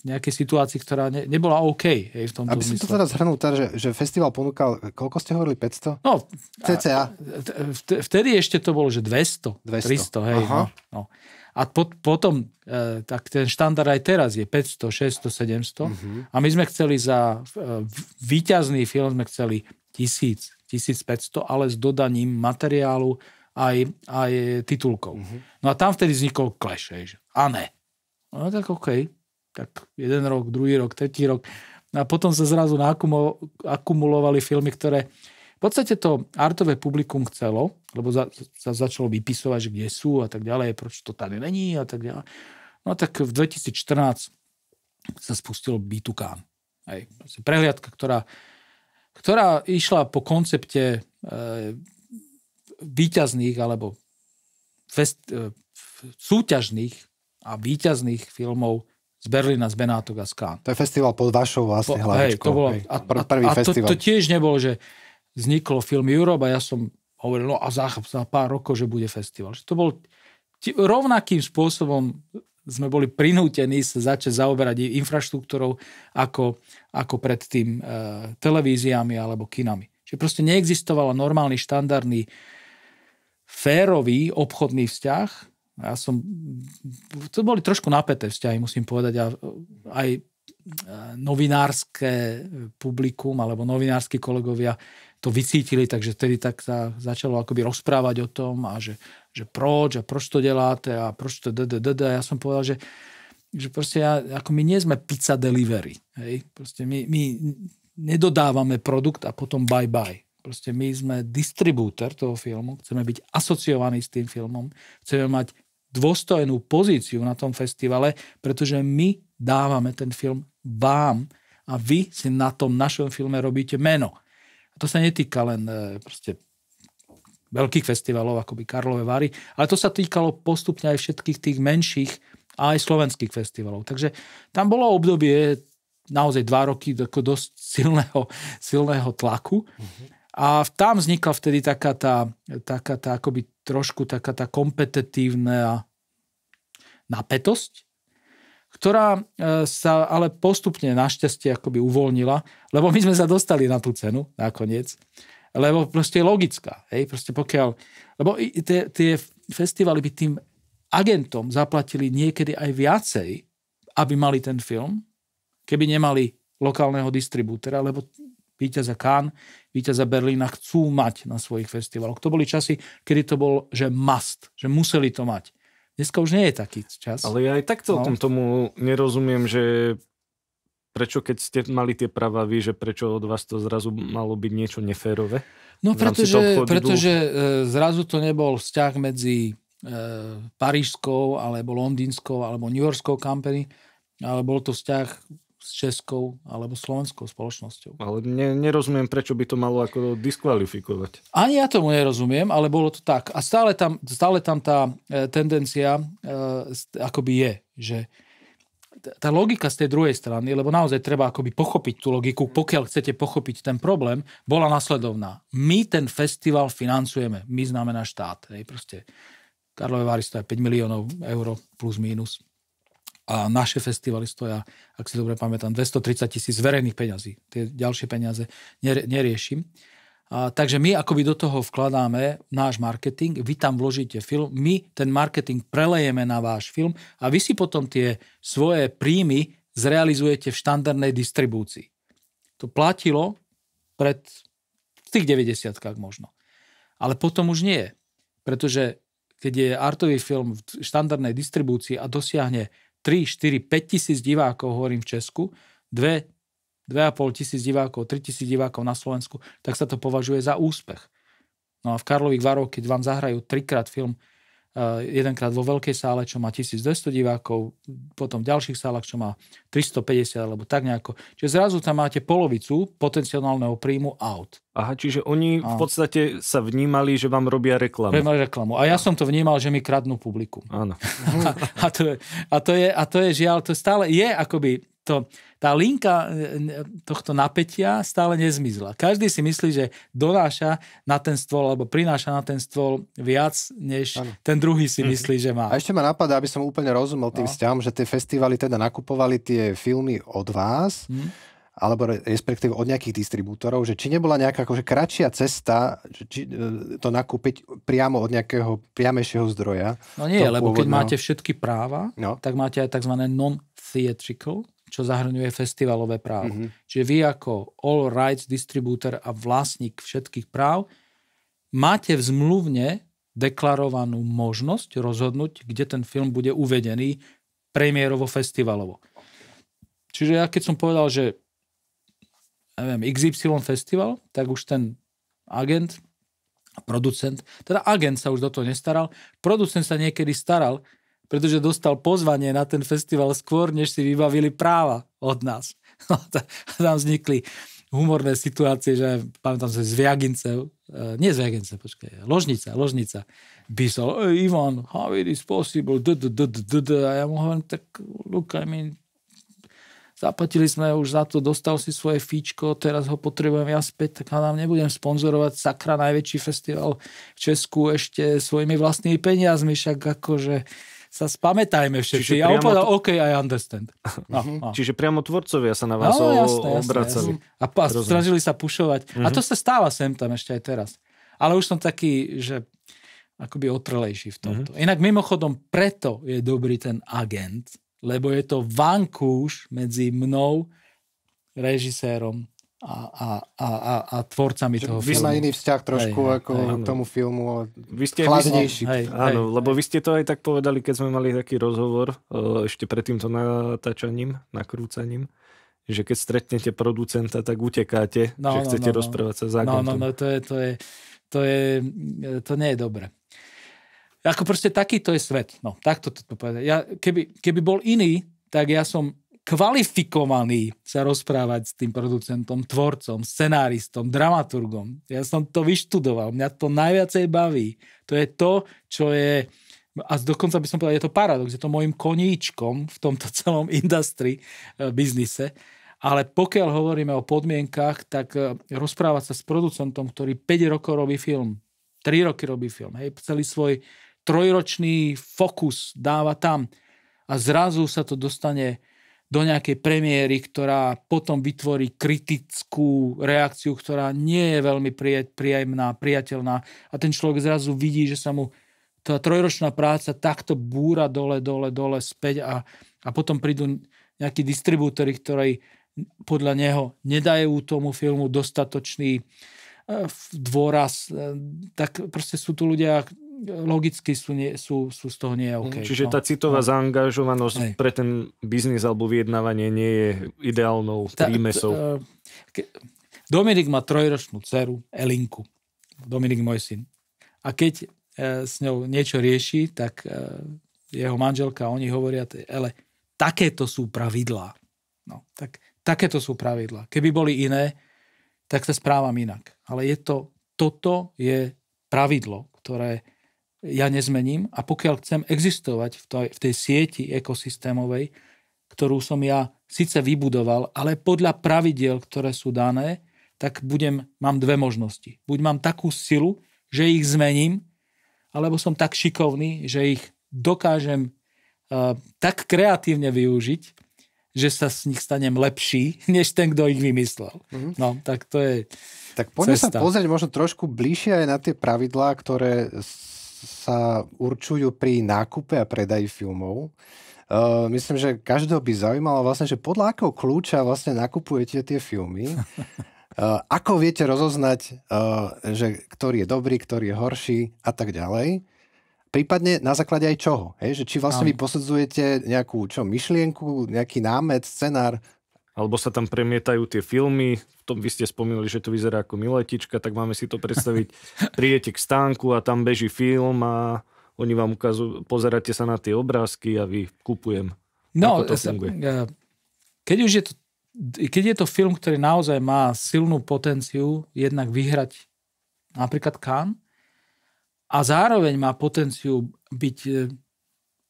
nejakej situácii, ktorá nebola OK. Hej, v tomto aby som to teda zhrnul, že festival ponúkal, koľko ste hovorili, 500? No, cca. Vtedy ešte to bolo, že 200. 300, hej. No. A potom, tak ten štandard aj teraz je 500, 600, 700. A my sme chceli za víťazný film, sme chceli 1500, ale s dodaním materiálu aj titulkov. No a tam vtedy vznikol clash, že a ne. No tak OK. Tak jeden rok, druhý rok, tretí rok. A potom sa zrazu akumulovali filmy, ktoré v podstate to artové publikum chcelo, lebo sa začalo vypisovať, že kde sú a tak ďalej, proč to tady není a tak ďalej. No tak v 2014 sa spustil B2 Cannes. Prehliadka, ktorá išla po koncepte výťazných alebo súťažných a víťazných filmov z Berlína, z Benátok a z Cannes. To je festival pod vašou vlastne hlavičkou. Prvý festival. To tiež nebolo, že vzniklo Film Europe a ja som hovoril, no a za pár rokov, že bude festival. Že to bol rovnakým spôsobom sme boli prinútení sa začať zaoberať infraštruktúrou ako predtým televíziami alebo kinami. Že proste neexistoval normálny, štandardný, férový obchodný vzťah. To boli trošku napäté vzťahy, musím povedať, a aj novinárske publikum alebo novinársky kolegovia to vycítili, takže vtedy tak sa začalo akoby rozprávať o tom a že proč to deláte a proč to ja som povedal, že proste ako my nie sme pizza delivery, hej? Proste my nedodávame produkt a potom bye. Proste my sme distribútor toho filmu, chceme byť asociovaní s tým filmom, chceme mať dôstojnú pozíciu na tom festivale, pretože my dávame ten film vám a vy si na tom našom filme robíte meno. A to sa netýka len proste veľkých festivalov, akoby Karlove Vary, ale to sa týkalo postupne aj všetkých tých menších a aj slovenských festivalov. Takže tam bolo obdobie naozaj 2 roky dosť silného tlaku. A tam vznikla vtedy taká tá akoby trošku taká tá kompetitívna napätosť, ktorá sa ale postupne našťastie akoby uvoľnila, lebo my sme sa dostali na tú cenu nakoniec, lebo proste je logická. Hej? Proste lebo tie festivaly by tým agentom zaplatili niekedy aj viacej, aby mali ten film, keby nemali lokálneho distribútora, lebo víťaza Cannes, víťaza Berlína chcú mať na svojich festivaloch. To boli časy, kedy to bol, že must, že museli to mať. Dneska už nie je taký čas. Ale ja aj tak celkom tomu nerozumiem, že prečo keď ste mali tie práva vy, že prečo od vás to zrazu malo byť niečo neférové? No pretože zrazu to nebol vzťah medzi parížskou, alebo londýnskou, alebo newyorskou company, ale bol to vzťah s českou alebo slovenskou spoločnosťou. Ale nerozumiem, prečo by to malo ako diskvalifikovať. Ani ja tomu nerozumiem, ale bolo to tak. A stále tam tá tendencia akoby je, že tá logika z tej druhej strany, lebo naozaj treba akoby pochopiť tú logiku, pokiaľ chcete pochopiť ten problém, bola nasledovná. My ten festival financujeme. My znamená štát. Proste Karlove Vary stoja 5 miliónov eur plus mínus. A naše festivaly stoja, ak si dobre pamätám, 230 000 verejných peňazí. Tie ďalšie peniaze neriešim. Takže my akoby do toho vkladáme náš marketing, vy tam vložíte film, my ten marketing prelejeme na váš film a vy si potom tie svoje príjmy zrealizujete v štandardnej distribúcii. To platilo v tých 90-kách možno. Ale potom už nie. Pretože keď je artový film v štandardnej distribúcii a dosiahne 3, 4, 5 tisíc divákov, hovorím v Česku, 2,5 tisíc divákov, 3 tisíc divákov na Slovensku, tak sa to považuje za úspech. No a v Karlových Varoch, keď vám zahrajú 3-krát film, jedenkrát vo veľkej sále, čo má 1200 divákov, potom v ďalších sálach, čo má 350, alebo tak nejako. Čiže zrazu tam máte polovicu potenciálneho príjmu out. Aha, čiže oni v podstate sa vnímali, že vám robia reklamu. A ja som to vnímal, že mi kradnú publikum. Áno. A to je žiaľ, to stále je akoby tá linka tohto napätia stále nezmizla. Každý si myslí, že donáša na ten stôl alebo prináša na ten stôl viac, než ten druhý si myslí, že má. A ešte ma napadá, aby som úplne rozumel tým vzťahom, že tie festivaly teda nakupovali tie filmy od vás, alebo respektíve od nejakých distribútorov, že či nebola nejaká akože kratšia cesta to nakúpiť priamo od nejakého priamejšieho zdroja. No nie, lebo keď máte všetky práva, tak máte aj tzv. Non-theatrical, čo zahrňuje festivalové právo. Čiže vy ako all rights distribútor a vlastník všetkých práv máte v zmluvne deklarovanú možnosť rozhodnúť, kde ten film bude uvedený premiérovo festivalovo. Čiže ja keď som povedal, že XY festival, tak už ten agent, producent, teda agent sa už do toho nestaral, producent sa niekedy staral, pretože dostal pozvanie na ten festival skôr, než si vybavili práva od nás. Tam vznikli humorné situácie, že pamätám sa z Viagince, nie Zvegence, počkaj, Ložnica, písal, Ivan, how it is possible, a ja mu hovorím, tak look, I mean, zaplatili sme už za to, dostal si svoje fíčko, teraz ho potrebujem ja späť, tak nám nebudem sponzorovať sakra najväčší festival v Česku ešte svojimi vlastnými peniazmi, však akože sa spamätajme všetci. Ja povedal, OK, I understand. No. Čiže priamo tvorcovia sa na vás obracali. A snažili sa pušovať. A to sa stáva sem tam ešte aj teraz. Ale už som taký, že akoby otrlejší v tomto. Inak mimochodom, preto je dobrý ten agent, lebo je to vankúš medzi mnou, režisérom a tvorcami toho filmu. Vy má iný vzťah trošku ako k tomu filmu, chladnejší. Áno, lebo vy ste to aj tak povedali, keď sme mali taký rozhovor ešte pred týmto nakrúcaním, že keď stretnete producenta, tak utekáte, že chcete rozprávať sa s agentom. To nie je dobre. Ako proste takýto je svet. No, takto to povedať. Keby bol iný, tak ja som kvalifikovaný sa rozprávať s tým producentom, tvorcom, scenáristom, dramaturgom. Ja som to vyštudoval. Mňa to najviacej baví. To je to, čo je, a dokonca by som povedal, je to paradox, je to môjim koníčkom v tomto celom industry biznise. Ale pokiaľ hovoríme o podmienkach, tak rozprávať sa s producentom, ktorý 5 rokov robí film, 3 roky robí film, celý svoj 3-ročný fokus dáva tam a zrazu sa to dostane do nejakej premiéry, ktorá potom vytvorí kritickú reakciu, ktorá nie je veľmi príjemná, priateľná a ten človek zrazu vidí, že sa mu tá 3-ročná práca takto búra dole späť a potom prídu nejakí distribútori, ktorí podľa neho nedajú tomu filmu dostatočný dôraz, tak proste sú tu ľudia, logicky sú z toho nie OK. Čiže tá citová zaangažovanosť pre ten biznis alebo vyjednávanie nie je ideálnou prímesou. Dominik má 3-ročnú dceru, Elinku. Dominik, môj syn. A keď s ňou niečo rieši, tak jeho manželka, oni hovoria, ale takéto sú pravidlá. No, tak takéto sú pravidlá. Keby boli iné, tak sa správam inak. Ale toto je pravidlo, ktoré ja nezmením a pokiaľ chcem existovať v tej sieti ekosystémovej, ktorú som ja síce vybudoval, ale podľa pravidiel, ktoré sú dané, tak mám 2 možnosti. Buď mám takú silu, že ich zmením, alebo som tak šikovný, že ich dokážem tak kreatívne využiť, že sa z nich stanem lepší, než ten, kto ich vymyslel. No, tak to je tak poďme sa pozrieť možno trošku bližšie aj na tie pravidlá, ktoré sa určujú pri nákupe a predaji filmov. Myslím, že každého by zaujímalo vlastne, že podľa akého kľúča vlastne nakupujete tie filmy. Ako viete rozoznať, že ktorý je dobrý, ktorý je horší a tak ďalej. Prípadne na základe aj čoho. Že či vlastne vy posudzujete nejakú myšlienku, nejaký námet, scenár. Alebo sa tam premietajú tie filmy. Vy ste spomínali, že to vyzerá ako Miletička, tak máme si to predstaviť. Prídete k stánku a tam beží film a oni vám ukazujú, pozeráte sa na tie obrázky a vy kupujem. No, keď je to film, ktorý naozaj má silnú potenciu jednak vyhrať napríklad Cannes a zároveň má potenciu byť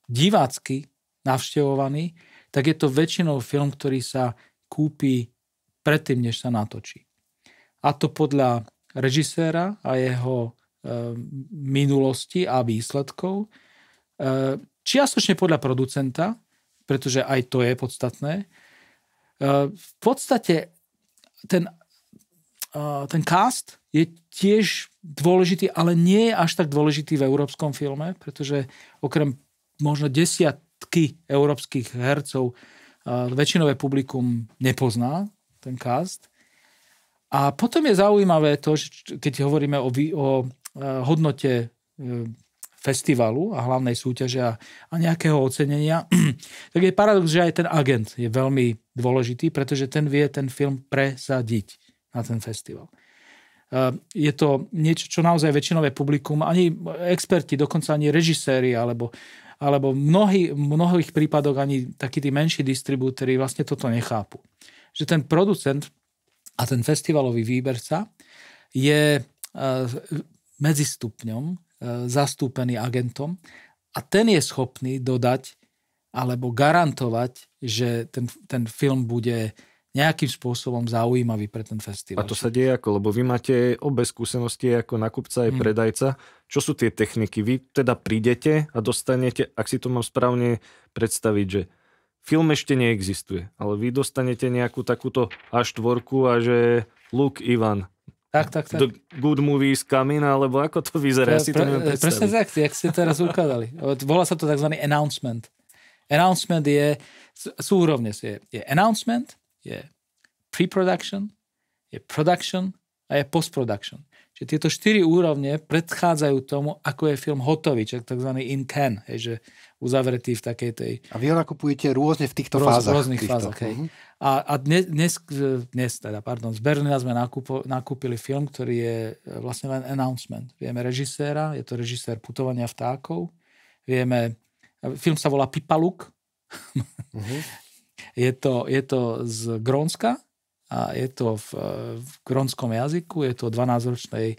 divácky navštevovaný, tak je to väčšinou film, ktorý sa kúpi predtým, než sa natočí. A to podľa režiséra a jeho minulosti a výsledkov. Čiastočne podľa producenta, pretože aj to je podstatné. V podstate ten cast je tiež dôležitý, ale nie je až tak dôležitý v európskom filme, pretože okrem možno desiatky európskych hercov väčšinové publikum nepozná ten cast. A potom je zaujímavé to, že keď hovoríme o hodnote festivalu a hlavnej súťaže a nejakého ocenenia, tak je paradox, že aj ten agent je veľmi dôležitý, pretože ten vie ten film presadiť na ten festival. Je to niečo, čo naozaj väčšinové publikum, ani experti, dokonca ani režiséri, alebo v mnohých prípadoch ani takí tí menší distribútori vlastne toto nechápu. Že ten producent a ten festivalový výberca je medzistupňom, zastúpený agentom a ten je schopný dodať alebo garantovať, že ten film bude nejakým spôsobom zaujímavý pre ten festival. A to sa deje ako? Lebo vy máte obe skúsenosti ako nakupca aj predajca. Čo sú tie techniky? Vy teda prídete a dostanete, ak si to mám správne predstaviť, že film ešte neexistuje, ale vy dostanete nejakú takúto A4 a že look, Ivan, tak. the good movie is coming, alebo ako to vyzerá? Ja si to neviem predstaviť. Presne tak, jak ste teraz ukázali. Volá sa to tzv. Announcement. Announcement sú úrovne. Je announcement, je pre-production, je production a je post-production. Čiže tieto 4 úrovne predchádzajú tomu, ako je film hotový, čiže tzv. In can, že uzavretý v takej tej... A vy ho nakupujete rôzne v týchto fázach. V rôznych fázach, hej. A dnes z Berlína sme nakúpili film, ktorý je vlastne len announcement. Vieme režiséra, je to režisér Putovania vtákov. Vieme, film sa volá Pipaluk. Je to z Grónska a je to v grónskom jazyku. Je to 12-ročnej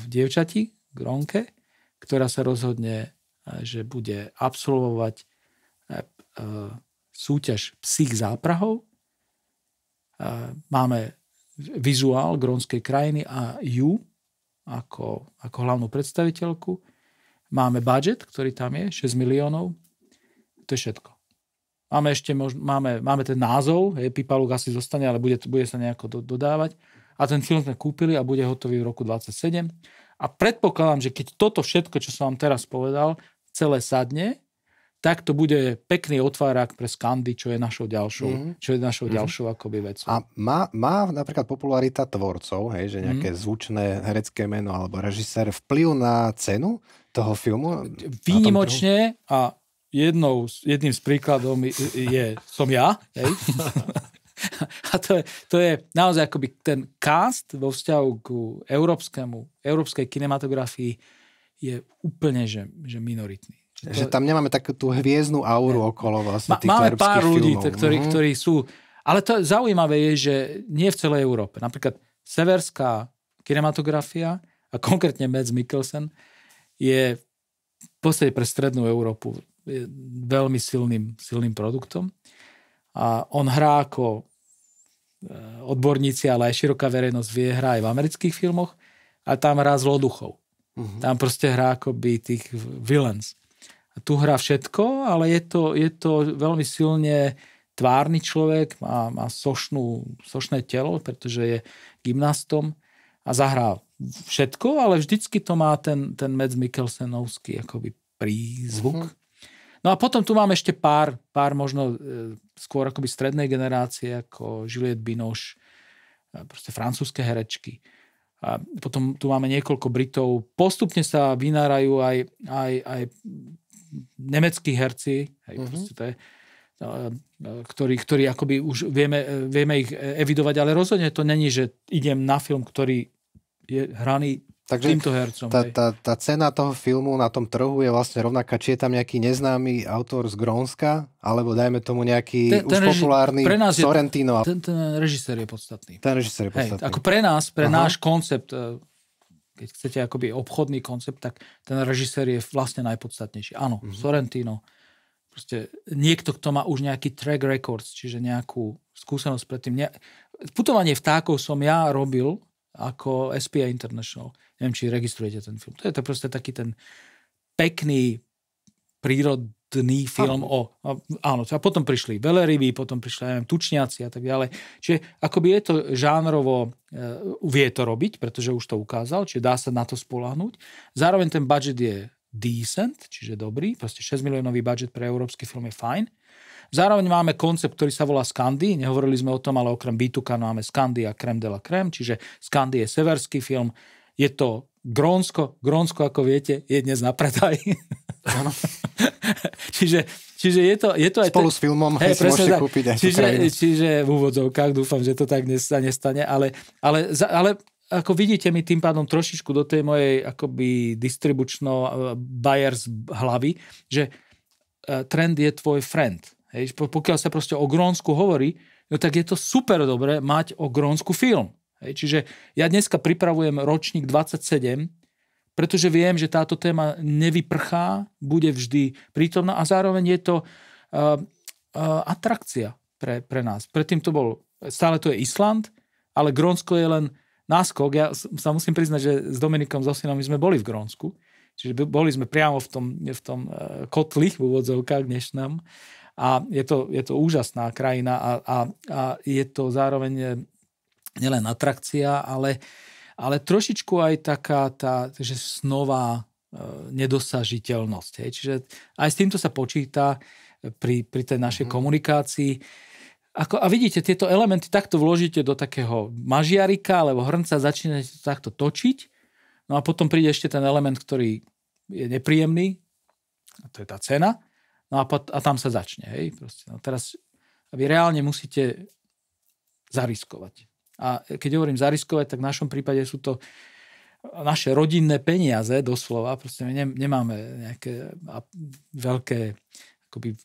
dievčati, Grónke, ktorá sa rozhodne, že bude absolvovať súťaž psích záprahov. Máme vizuál grónskej krajiny a ju ako hlavnú predstaviteľku. Máme budget, ktorý tam je, 6 miliónov. To je všetko. Máme ten názov, Pipaluk asi zostane, ale bude sa nejako dodávať. A ten film sme kúpili a bude hotový v roku 2027. A predpokladám, že keď toto všetko, čo som vám teraz povedal, celé sadne, tak to bude pekný otvárák pre Skandy, čo je našou ďalšou akoby vecou. A má napríklad popularita tvorcov, že nejaké zvučné herecké meno alebo režisér vplyv na cenu toho filmu? Výnimočne a jedným z príkladov som ja. Hej? A to je naozaj akoby ten cast vo vzťahu k európskej kinematografii je úplne že minoritný. Že tam nemáme takú tú hviezdnu auru okolo vlastne týchto máme európskych pár ľudí, filmov. ktorí sú... Ale to zaujímavé je, že nie v celej Európe. Napríklad severská kinematografia a konkrétne Mads Mikkelsen je v podstate pre strednú Európu veľmi silným produktom. A on hrá ako odborníci, ale aj široká verejnosť vie, hrá aj v amerických filmoch, ale tam hrá zloduchov. Tam proste hrá akoby tých villains. A tu hrá všetko, ale je to veľmi silne tvárny človek, má sošné telo, pretože je gymnastom a zahrá všetko, ale vždycky to má ten Mads Mikkelsenovský akoby prízvuk. No a potom tu máme ešte pár možno skôr akoby strednej generácie, ako Juliette Binoche, proste francúzske herečky. A potom tu máme niekoľko Britov. Postupne sa vynárajú aj nemeckí herci, ktorí akoby už vieme ich evidovať, ale rozhodne to není, že idem na film, ktorý je hraný týmto hercom. Tá cena toho filmu na tom trhu je vlastne rovnaká, či je tam nejaký neznámy autor z Grónska, alebo dajme tomu nejaký populárny Sorrentino. Ten režisér je podstatný. Ako pre náš koncept, keď chcete akoby obchodný koncept, tak ten režisér je vlastne najpodstatnejší. Áno, Sorrentino. Proste niekto, kto má už nejaký track records, čiže nejakú skúsenosť predtým. Putovanie vtákov som ja robil ako SPA International. Neviem, či registrujete ten film. To je to proste taký ten pekný, prírodný film áno, a potom prišli veľryby, potom prišli tučniaci a tak ďalej. Čiže akoby je to žánrovo, vie to robiť, pretože už to ukázal, čiže dá sa na to spoľahnúť. Zároveň ten budget je decent, čiže dobrý, proste 6 miliónový budget pre európsky film je fajn. Zároveň máme koncept, ktorý sa volá Skandy. Nehovorili sme o tom, ale okrem Bituka máme Skandy a Crème de la Crème, čiže Skandy je severský film. Je to Grónsko. Grónsko, ako viete, je dnes na predaj. čiže je to aj... Spolu s filmom si môžete kúpiť aj čiže v úvodzovkách dúfam, že to tak sa nestane, ale ako vidíte mi tým pádom trošičku do tej mojej akoby distribučno buyers hlavy, že trend je tvoj friend. Hej, pokiaľ sa proste o Grónsku hovorí, no tak je to super dobré mať o Grónsku film. Hej, čiže ja dneska pripravujem ročník 27, pretože viem, že táto téma nevyprchá, bude vždy prítomná a zároveň je to atrakcia pre nás. Predtým to bol, stále to je Island, ale Grónsko je len náskok. Ja sa musím priznať, že s Dominikom, so synom, my sme boli v Grónsku. Čiže boli sme priamo v tom kotli, v úvodzovkách dnešnom. A je to úžasná krajina a je to zároveň nielen atrakcia, ale trošičku aj taká tá, že snová nedosažiteľnosť. Hej. Čiže aj s týmto sa počíta pri tej našej komunikácii. A vidíte, tieto elementy takto vložíte do takého mažiarika alebo hrnca, začínate to takto točiť, no a potom príde ešte ten element, ktorý je nepríjemný, a to je tá cena, no a tam sa začne. Hej. Proste, no teraz vy reálne musíte zariskovať. A keď hovorím zariskovať, tak v našom prípade sú to naše rodinné peniaze, doslova. Proste my nemáme nejaké veľké akoby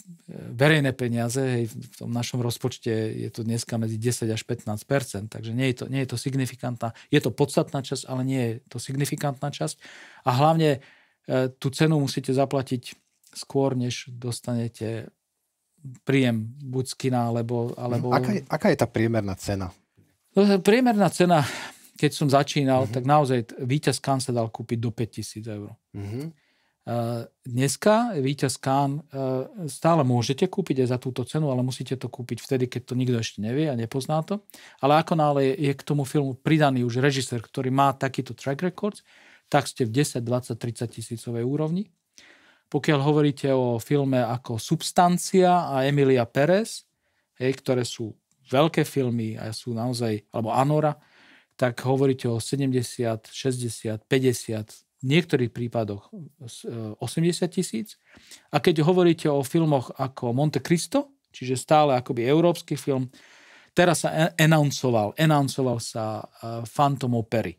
verejné peniaze. Hej, v tom našom rozpočte je to dneska medzi 10 až 15%, takže nie je to signifikantná. Je to podstatná časť, ale nie je to signifikantná časť. A hlavne tú cenu musíte zaplatiť skôr, než dostanete príjem buď z kina, alebo... Aká je tá priemerná cena? Priemerná cena, keď som začínal, tak naozaj víťaz Cannes sa dal kúpiť do 5 000 eur. Dneska víťaz Cannes stále môžete kúpiť aj za túto cenu, ale musíte to kúpiť vtedy, keď to nikto ešte nevie a nepozná to. Ale ako náhle je k tomu filmu pridaný už režisér, ktorý má takýto track records, tak ste v 10, 20, 30 tisícovej úrovni. Pokiaľ hovoríte o filme ako Substancia a Emilia Pérez, ktoré sú veľké filmy a sú naozaj, alebo Anora, tak hovoríte o 70, 60, 50, v niektorých prípadoch 80 000. A keď hovoríte o filmoch ako Monte Cristo, čiže stále akoby európsky film, teraz sa announcoval sa Phantom Opery.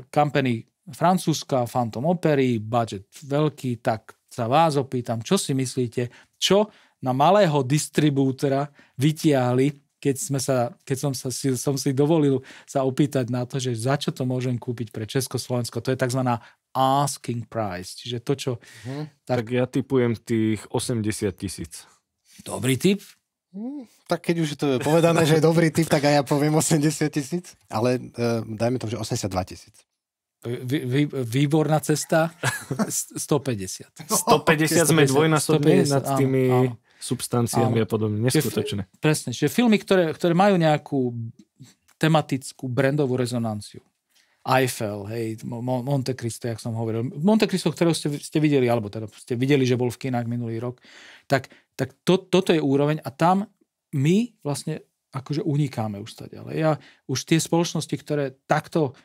Company francúzska, Phantom Opery, budget veľký, tak sa vás opýtam, čo si myslíte, čo na malého distribútora vytiahli, keď som si dovolil sa opýtať na to, že za čo to môžem kúpiť pre Československo. To je tzv. Asking price. Čiže to, čo... Tak ja tipujem tých 80 000. Dobrý tip. Tak keď už je to povedané, že je dobrý tip, tak aj ja poviem 80 000. Ale dajme to, že 82 000. Výborná cesta. 150. 150 sme dvojnásobne nad tými substanciami a podobne. Neskutočné. Presne. Čiže filmy, ktoré majú nejakú tematickú brandovú rezonanciu. Eiffel, hej, Monte Cristo, jak som hovoril. Monte Cristo, ktorého ste videli, alebo teda ste videli, že bol v kinách minulý rok. Tak toto je úroveň a tam my vlastne akože unikáme už stať. Ale už tie spoločnosti, ktoré takto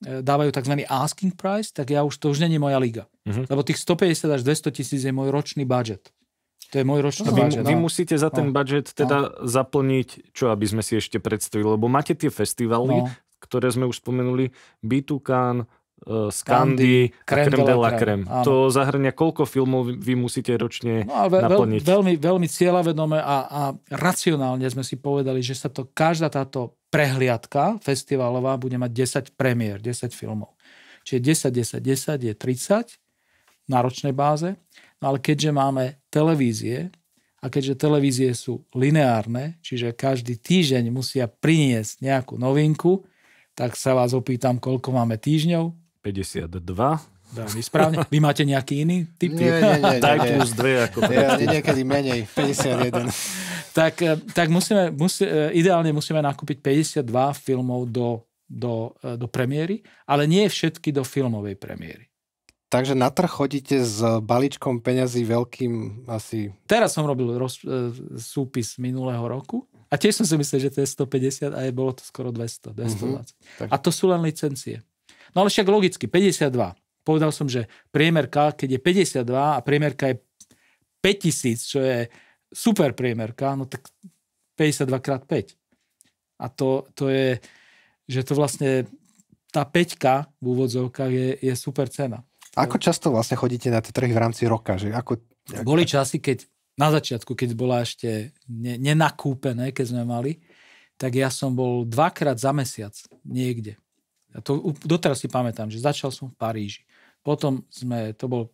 dávajú tzv. Asking price, tak to už není moja liga. Lebo tých 150 až 200 000 je môj ročný budget. To je môj ročný budget. Vy musíte za ten budget teda zaplniť, čo aby sme si ešte predstavili, lebo máte tie festivaly, ktoré sme už spomenuli, B2 Cannes, Scandi a Crème de la Crème. To zahrňa koľko filmov vy musíte ročne naplniť? Veľmi, veľmi cieľavedome a racionálne sme si povedali, že sa to každá táto prehliadka festivalová bude mať 10 premiér, 10 filmov. Čiže 10 je 30 na ročnej báze. No ale keďže máme televízie a keďže televízie sú lineárne, čiže každý týždeň musia priniesť nejakú novinku, tak sa vás opýtam, koľko máme týždňov? 52. Veľmi správne. Vy máte nejaký iný typ? Nie. Tak plus 2. Ako niekedy menej. 51. Tak ideálne musíme nakúpiť 52 filmov do premiéry, ale nie všetky do filmovej premiéry. Takže na trh chodíte s balíčkom peňazí veľkým asi... Teraz som robil súpis minulého roku a tiež som si myslel, že to je 150 a bolo to skoro 200, 220. A to sú len licencie. No ale však logicky, 52. Povedal som, že priemerka, keď je 52 a priemerka je 5000, čo je super priemerka, no tak 52 krát 5. A to je, že to vlastne tá 5 v úvodzovkách je super cena. Ako často vlastne chodíte na tie trhy v rámci roka? Boli časy, keď na začiatku, keď bola ešte nenakúpené, keď sme mali, tak ja som bol 2-krát za mesiac niekde. A to doteraz si pamätám, že začal som v Paríži. Potom to bol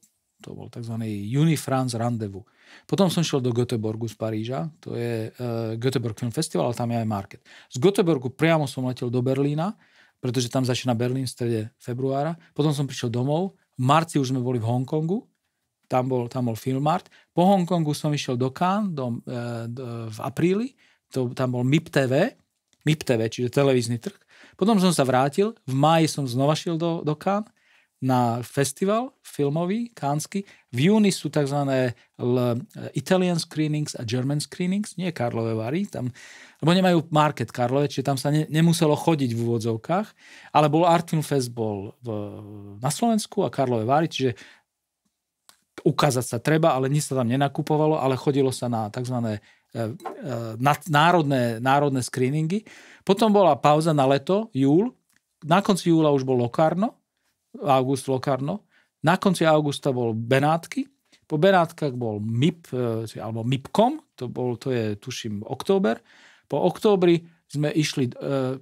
tzv. Uni-France Rendezvous. Potom som šiel do Göteborgu z Paríža, to je Göteborg Film Festival, ale tam je aj market. Z Göteborgu priamo som letel do Berlína, pretože tam začína Berlín v strede februára. Potom som prišiel domov, v marci už sme boli v Hongkongu, tam bol Filmart. Po Hongkongu som išiel do Cannes v apríli, tam bol MIP TV, čiže televízny trh. Potom som sa vrátil, v máji som znova šiel do Cannes na festival filmový, cannesky. V júni sú tzv. Italian screenings a German screenings, nie Karlove Vary, lebo nemajú market Karlove, čiže tam sa nemuselo chodiť v úvodzovkách, ale Art Film Fest bol na Slovensku a Karlove Vary, čiže ukázať sa treba, ale nič sa tam nenakupovalo, ale chodilo sa na tzv. Národné screeningy. Potom bola pauza na leto, júl. Na konci júla už bol august Locarno. Na konci augusta bol Benátky. Po Benátkach bol MIP, alebo MIPCOM, to je, tuším, október. Po októbri sme išli,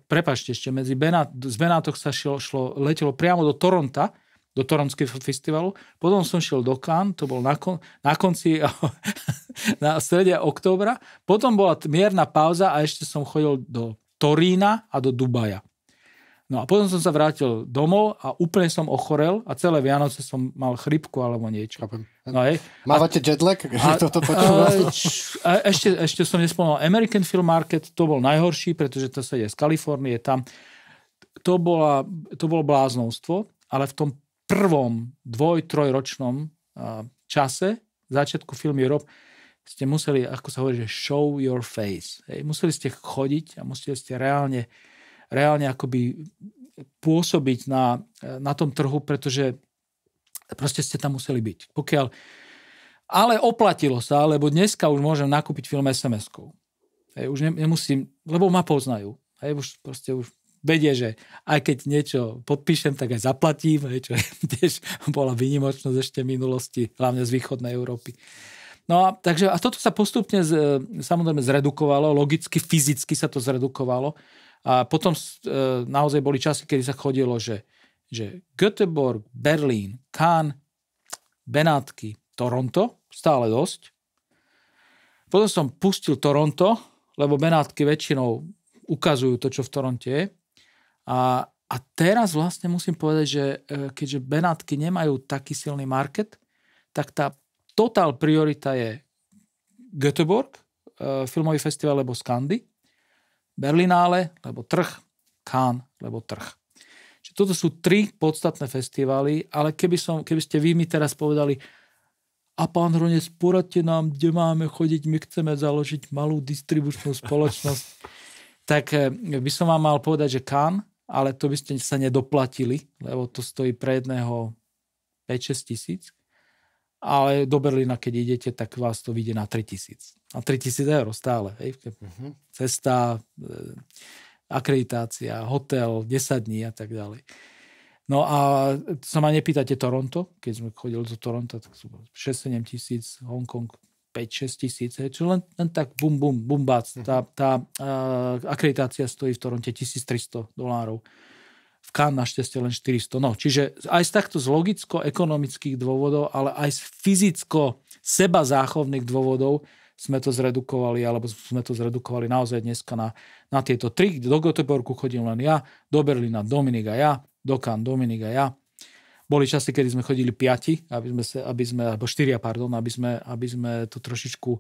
prepáčte ešte, z Benátok sa letelo priamo do Toronta, do Toronského festivalu. Potom som šiel do Cannes, to bol na konci, na strede októbra. Potom bola mierna pauza a ešte som chodil do Torína a do Dubaja. No a potom som sa vrátil domov a úplne som ochorel a celé Vianoce som mal chrypku alebo niečo. No, mávate jetlag? Ešte som nespomenul American Film Market, to bol najhorší, pretože to sa je z Kalifornie, tam to bolo bláznovstvo, ale v tom prvom 2-3 ročnom čase, začiatku Film Europe, ste museli, ako sa hovorí, že show your face. Museli ste chodiť a museli ste reálne akoby pôsobiť na tom trhu, pretože proste ste tam museli byť. Ale oplatilo sa, lebo dneska už môžem nakúpiť film SMS-kou. Už nemusím, lebo ma poznajú. Už vedie, že aj keď niečo podpíšem, tak aj zaplatím, čo tiež bola výnimočnosť ešte v minulosti, hlavne z východnej Európy. No a toto sa postupne samozrejme zredukovalo, logicky, fyzicky sa to zredukovalo. A potom naozaj boli časy, kedy sa chodilo, že Göteborg, Berlín, Cannes, Benátky, Toronto, stále dosť. Potom som pustil Toronto, lebo Benátky väčšinou ukazujú to, čo v Toronte je. A teraz vlastne musím povedať, že keďže Benátky nemajú taký silný market, tak tá totál priorita je Göteborg, filmový festival, lebo Skandy, Berlinále, lebo trh, Cannes, lebo trh. Čiže toto sú 3 podstatné festivály, ale keby ste vy mi teraz povedali, a pán Hronec, poradte nám, kde máme chodiť, my chceme založiť malú distribučnú spoločnosť, tak by som vám mal povedať, že Cannes, ale to by ste sa nedoplatili, lebo to stojí pre jedného 5-6 tisíc. Ale do Berlína, keď idete, tak vás to vyjde na 3 000. Na 3 000 eur stále. Cesta, akreditácia, hotel, 10 dní a tak ďalej. No a sa ma nepýtate Toronto, keď sme chodili do Toronto, tak sú 6-7 tisíc, Hongkong 5-6 tisíc, čo len tak bum bác. Tá akreditácia stojí v Toronte $1,300. V Cannes našťastie len 400. No, čiže aj z takto z logicko-ekonomických dôvodov, ale aj z fyzicko-sebazáchovných dôvodov sme to zredukovali, alebo sme to zredukovali naozaj dneska na tieto 3. Do Göteborgu chodím len ja, do Berlína Dominik a ja, do Cannes Dominik a ja. Boli časy, kedy sme chodili 5, alebo 4, pardon, aby sme to trošičku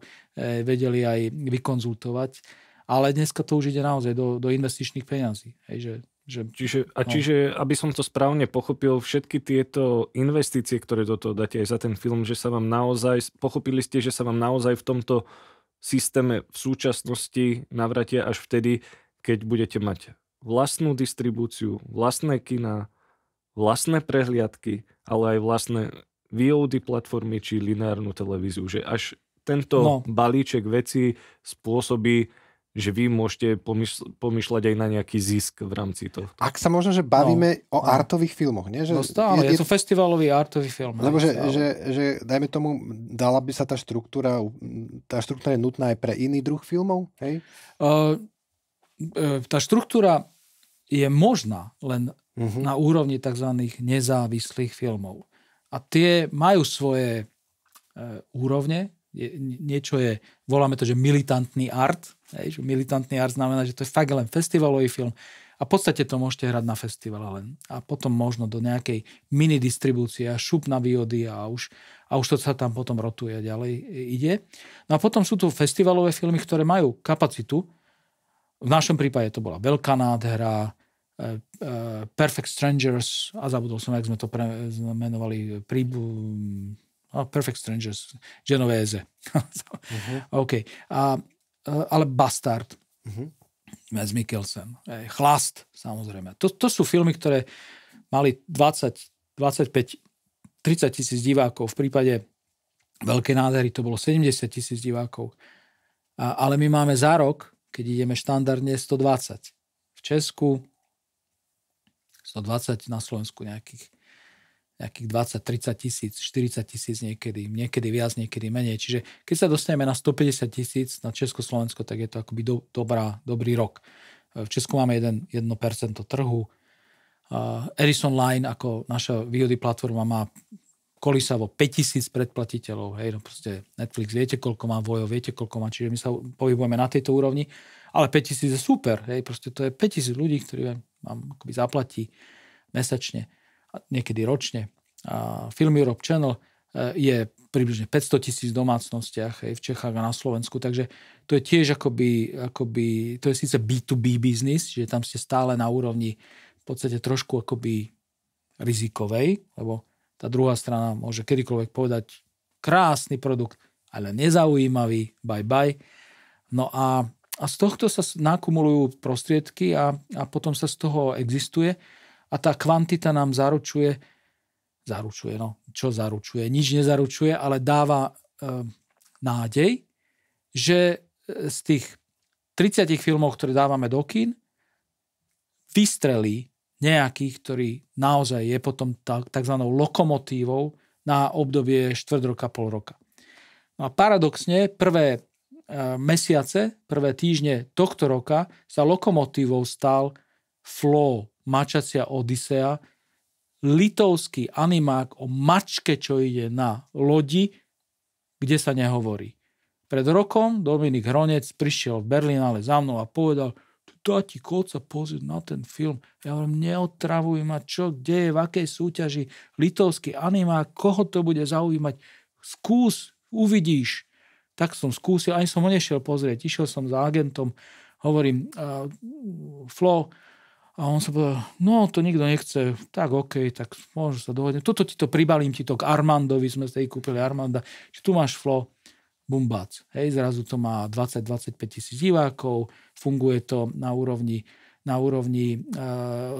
vedeli aj vykonzultovať. Ale dneska to už ide naozaj do investičných peňazí. Čiže, aby som to správne pochopil, všetky tieto investície, ktoré do toho dáte aj za ten film, že sa vám naozaj, pochopili ste, že sa vám naozaj v tomto systéme v súčasnosti navratia až vtedy, keď budete mať vlastnú distribúciu, vlastné kina, vlastné prehliadky, ale aj vlastné VOD platformy či lineárnu televíziu. Že až tento balíček vecí spôsobí, že vy môžete pomýšľať aj na nejaký zisk v rámci toho. Ak sa možno, že bavíme o artových filmoch, nie? Že stále, je to festivalový artový film. Lebo že dajme tomu, dala by sa tá štruktúra je nutná aj pre iný druh filmov? Hej? tá štruktúra je možná len na úrovni tzv. Nezávislých filmov. A tie majú svoje úrovne. Niečo je, voláme to, že militantný art. Že militantný art znamená, že to je fakt len festivalový film. A v podstate to môžete hrať na festivale len. A potom možno do nejakej mini distribúcie a šup na výhody a už to sa tam potom rotuje a ďalej ide. No a potom sú tu festivalové filmy, ktoré majú kapacitu. V našom prípade to bola Veľká nádhera, Perfect Strangers, a zabudol som, jak sme to menovali, Perfect Strangers, Genovese. OK. Ale Bastard. Mads Mikkelsen. Chlast, samozrejme. To sú filmy, ktoré mali 20, 25, 30 tisíc divákov. V prípade Veľkej nádhery to bolo 70 tisíc divákov. Ale my máme za rok, keď ideme štandardne, 120. V Česku 120, na Slovensku nejakých 20, 30 tisíc, 40 tisíc niekedy viac, niekedy menej. Čiže keď sa dostaneme na 150 tisíc na Československo, tak je to akoby dobrý rok. V Česku máme 1% trhu. Edison Line ako naša VOD platforma má kolísavo 5000 predplatiteľov. Hej, no proste Netflix, viete, koľko má Vojo, viete, koľko má, čiže my sa pohybujeme na tejto úrovni, ale 5000 je super. Hej, proste to je 5000 ľudí, ktorí vám akoby zaplatí mesačne, niekedy ročne. Film Europe Channel je približne 500 000 domácnostiach v Čechách a na Slovensku, takže to je tiež akoby to je síce B2B biznis, že tam ste stále na úrovni v podstate trošku akoby rizikovej, lebo tá druhá strana môže kedykoľvek povedať krásny produkt, ale nezaujímavý, bye. No a z tohto sa nakumulujú prostriedky a potom sa z toho existuje. A tá kvantita nám zaručuje, čo zaručuje? Nič nezaručuje, ale dáva nádej, že z tých 30 filmov, ktoré dávame do kín, vystrelí nejakých, ktorý naozaj je potom takzvanou lokomotívou na obdobie štvrť roka, pol roka. No a paradoxne, prvé mesiace, prvé týždne tohto roka sa lokomotívou stal Flow, Mačacia Odisea, litovský animák o mačke, čo ide na lodi, kde sa nehovorí. Pred rokom Dominik Hronec prišiel v Berlinále za mnou a povedal: "Tati, chod sa pozrieť na ten film." Ja hovorím: "Neotravuj ma, čo, kde je, v akej súťaži, litovský animák, koho to bude zaujímať? Skús, uvidíš." Tak som skúsil, ani som ho nešiel pozrieť. Išiel som za agentom, hovorím: "Flo." A on sa povedal: "No, to nikto nechce." Tak OK, tak možno sa dohodneme. Toto ti to pribalím, ti to k Armandovi, sme sa kúpili Armanda. Čiže tu máš Flo, bumbác. Hej, zrazu to má 20-25 tisíc divákov, funguje to na úrovni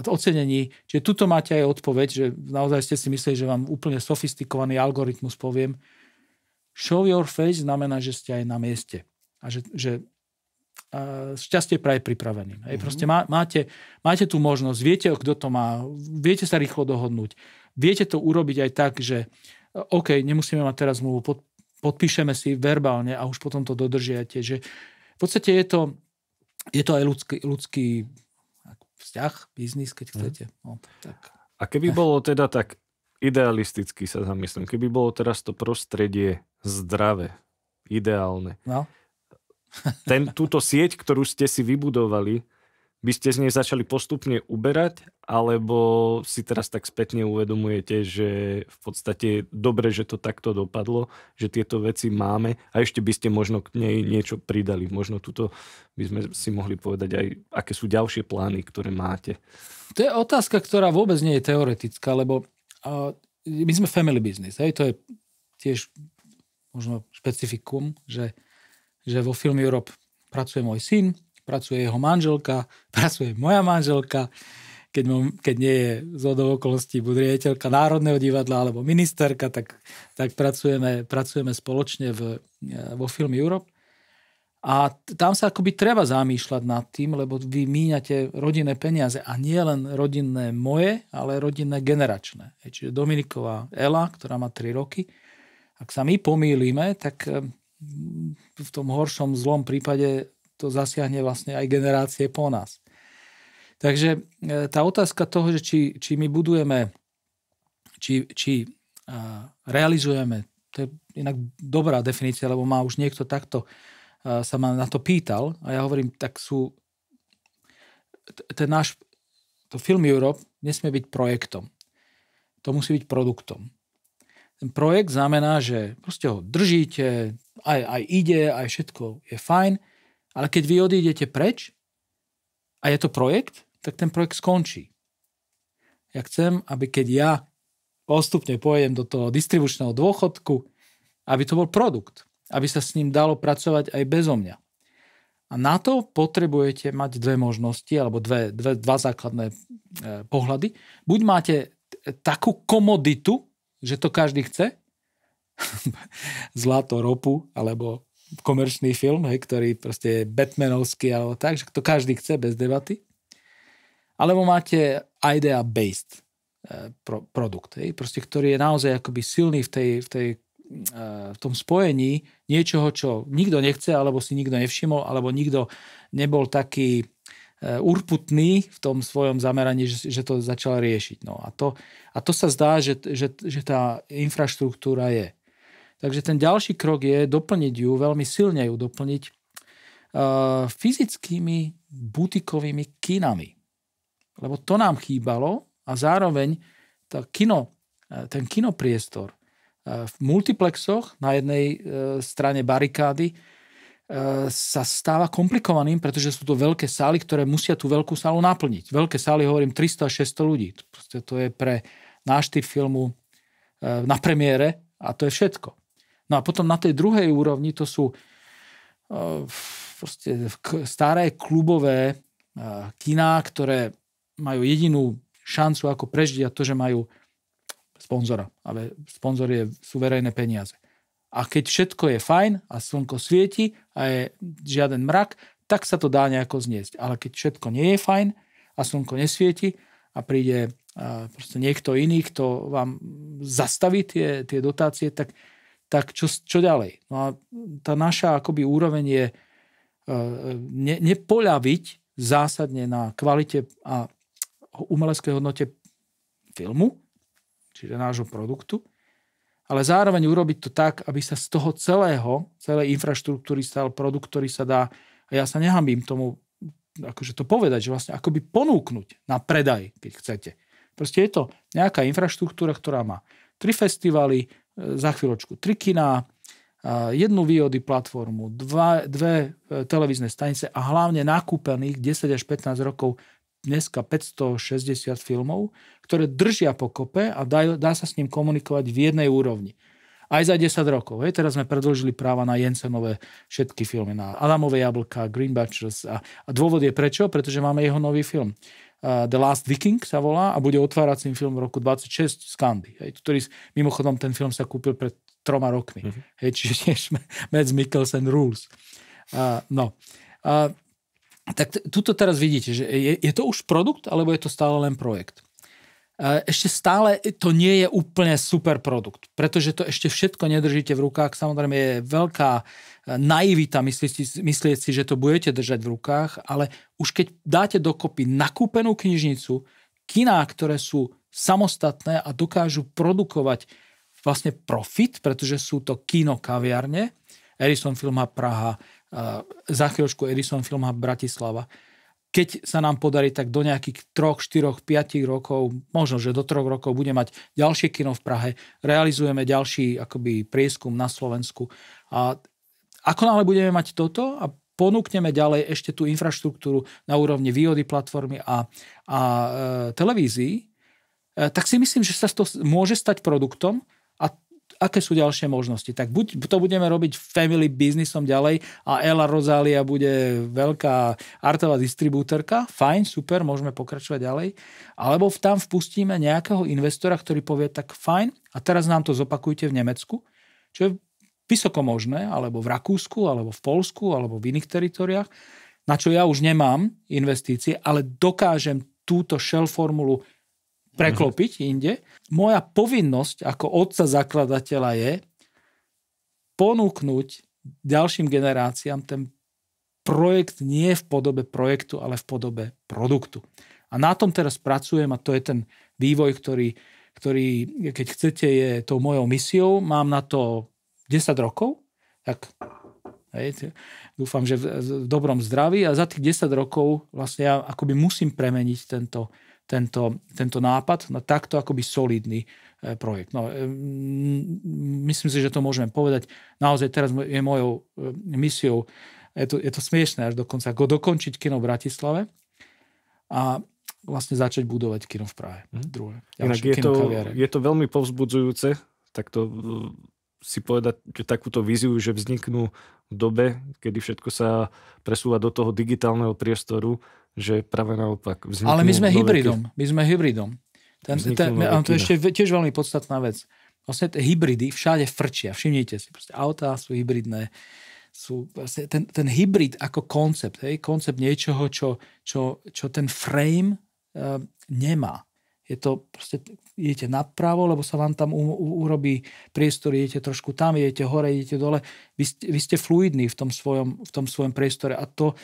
ocenení. Čiže tuto máte aj odpoveď, že naozaj ste si mysleli, že vám úplne sofistikovaný algoritmus poviem. Show your face znamená, že ste aj na mieste. A že šťastie praje pripraveným. Proste máte tú možnosť, viete, kto to má, viete sa rýchlo dohodnúť, viete to urobiť aj tak, že OK, nemusíme mať teraz zmluvu, podpíšeme si verbálne a už potom to dodržiate. Že v podstate je to aj ľudský vzťah, biznis, keď chcete. No, tak. A keby bolo teda tak idealisticky sa zamyslím, keby bolo teraz to prostredie zdravé, ideálne, no. Túto sieť, ktorú ste si vybudovali, by ste z nej začali postupne uberať, alebo si teraz tak spätne uvedomujete, že v podstate je dobre, že to takto dopadlo, že tieto veci máme a ešte by ste možno k nej niečo pridali. Možno tuto by sme si mohli povedať aj, aké sú ďalšie plány, ktoré máte. To je otázka, ktorá vôbec nie je teoretická, lebo my sme family business. Hej? To je tiež možno špecifikum, že vo Film Europe pracuje môj syn, pracuje jeho manželka, pracuje moja manželka, keď nie je zhodou okolností buď riaditeľka Národného divadla alebo ministerka, tak pracujeme spoločne vo Film Europe. A tam sa akoby treba zamýšľať nad tým, lebo vy míňate rodinné peniaze a nie len rodinné moje, ale rodinné generačné. Čiže Dominiková Ela, ktorá má 3 roky, ak sa my pomýlime, tak v tom horšom, zlom prípade to zasiahne vlastne aj generácie po nás. Takže tá otázka toho, že či my budujeme, či realizujeme, to je inak dobrá definícia, lebo má už niekto takto sa ma na to pýtal a ja hovorím, tak sú to Film Europe nesmie byť projektom. To musí byť produktom. Ten projekt znamená, že proste ho držíte, aj ide, aj všetko je fajn, ale keď vy odídete preč a je to projekt, tak ten projekt skončí. Ja chcem, aby keď ja postupne pojedem do toho distribučného dôchodku, aby to bol produkt, aby sa s ním dalo pracovať aj bezo mňa. A na to potrebujete mať dve možnosti, alebo dva základné pohľady. Buď máte takú komoditu, že to každý chce, zlato, ropu, alebo komerčný film, ktorý proste je batmanovský, alebo tak, že to každý chce bez debaty. Alebo máte idea-based produkt, proste, ktorý je naozaj akoby silný v tom spojení niečoho, čo nikto nechce, alebo si nikto nevšimol, alebo nikto nebol taký urputný v tom svojom zameraní, že to začal riešiť. No a to sa zdá, že tá infraštruktúra je. Takže ten ďalší krok je doplniť ju, veľmi silne ju doplniť fyzickými butikovými kinami. Lebo to nám chýbalo a zároveň ten kinopriestor v multiplexoch na jednej strane barikády sa stáva komplikovaným, pretože sú to veľké sály, ktoré musia tú veľkú sálu naplniť. Veľké sály, hovorím, 300 až 600 ľudí. Proste to je pre náš typ filmu na premiére a to je všetko. No a potom na tej druhej úrovni to sú proste staré klubové kiná, ktoré majú jedinú šancu ako prežiť a to, že majú sponzora. Ale sponzor sú verejné peniaze. A keď všetko je fajn a slnko svieti a je žiaden mrak, tak sa to dá nejako zniesť. Ale keď všetko nie je fajn a slnko nesvieti a príde proste niekto iný, kto vám zastaví tie dotácie, tak čo ďalej? No a tá naša akoby úroveň je nepoľaviť zásadne na kvalite a umeleckej hodnote filmu, čiže nášho produktu, ale zároveň urobiť to tak, aby sa z toho celej infraštruktúry stal produkt, ktorý sa dá, a ja sa nehanbím tomu, akože to povedať, že vlastne akoby ponúknuť na predaj, keď chcete. Proste je to nejaká infraštruktúra, ktorá má 3 festivaly, za chvíľočku 3 kiná, 1 VOD platformu, 2 televízne stanice a hlavne nakúpených 10 až 15 rokov dneska 560 filmov, ktoré držia pokope a dá sa s ním komunikovať v jednej úrovni. Aj za 10 rokov. Teraz sme predĺžili práva na Jensenové všetky filmy, na Adamové jablka, Green Butchers a dôvod je prečo? Pretože máme jeho nový film. The Last Viking sa volá a bude otváracím film v roku 26 z Candy. Ktorý, mimochodom, ten film sa kúpil pred 3 rokmi. Čiže tiež Mads Mikkelsen rules. Tak tuto teraz vidíte, že je to už produkt, alebo je to stále len projekt. Ešte stále to nie je úplne super produkt, pretože to ešte všetko nedržíte v rukách. Samozrejme je veľká naivita myslieť si, že to budete držať v rukách, ale už keď dáte dokopy nakúpenú knižnicu, kiná, ktoré sú samostatné a dokážu produkovať vlastne profit, pretože sú to kino kaviarne, Edison Film Hub Praha, za chvíľočku Edison Film Hub Bratislava. Keď sa nám podarí, tak do nejakých 3, 4, 5 rokov, možno, že do 3 rokov bude mať ďalšie kino v Prahe, realizujeme ďalší akoby prieskum na Slovensku. A ako náhle budeme mať toto a ponúkneme ďalej ešte tú infraštruktúru na úrovni VOD platformy a televízií, tak si myslím, že sa to môže stať produktom. A aké sú ďalšie možnosti? Tak buď to budeme robiť family businessom ďalej a Ela Rosalia bude veľká artová distribútorka, fajn, super, môžeme pokračovať ďalej, alebo tam vpustíme nejakého investora, ktorý povie tak fajn a teraz nám to zopakujte v Nemecku, čo je vysoko možné, alebo v Rakúsku, alebo v Poľsku, alebo v iných teritoriách, na čo ja už nemám investície, ale dokážem túto shell formulu preklopiť inde. Moja povinnosť ako otca zakladateľa je ponúknuť ďalším generáciám ten projekt nie v podobe projektu, ale v podobe produktu. A na tom teraz pracujem a to je ten vývoj, ktorý keď chcete, je tou mojou misiou. Mám na to 10 rokov, tak dúfam, že v dobrom zdraví a za tých 10 rokov vlastne ja akoby musím premeniť tento nápad na takto akoby solidný projekt. No, myslím si, že to môžeme povedať. Naozaj teraz je mojou misiou, je to smiešné až dokonca, ako dokončiť kino v Bratislave a vlastne začať budovať kino v Prahe. Druhé. Inak je to veľmi povzbudzujúce, takto si povedať, že takúto víziu, že vzniknú v dobe, kedy všetko sa presúva do toho digitálneho priestoru, že práve naopak vzniknú. Ale my sme hybridom. To je ešte tiež veľmi podstatná vec. Vlastne tie hybridy všade frčia. Všimnite si, proste autá sú hybridné. Ten hybrid ako koncept, koncept niečoho, čo ten frame nemá. Je to proste, idete napravo, lebo sa vám tam urobí priestor, idete trošku tam, idete hore, idete dole. Vy ste fluidní v tom svojom priestore a to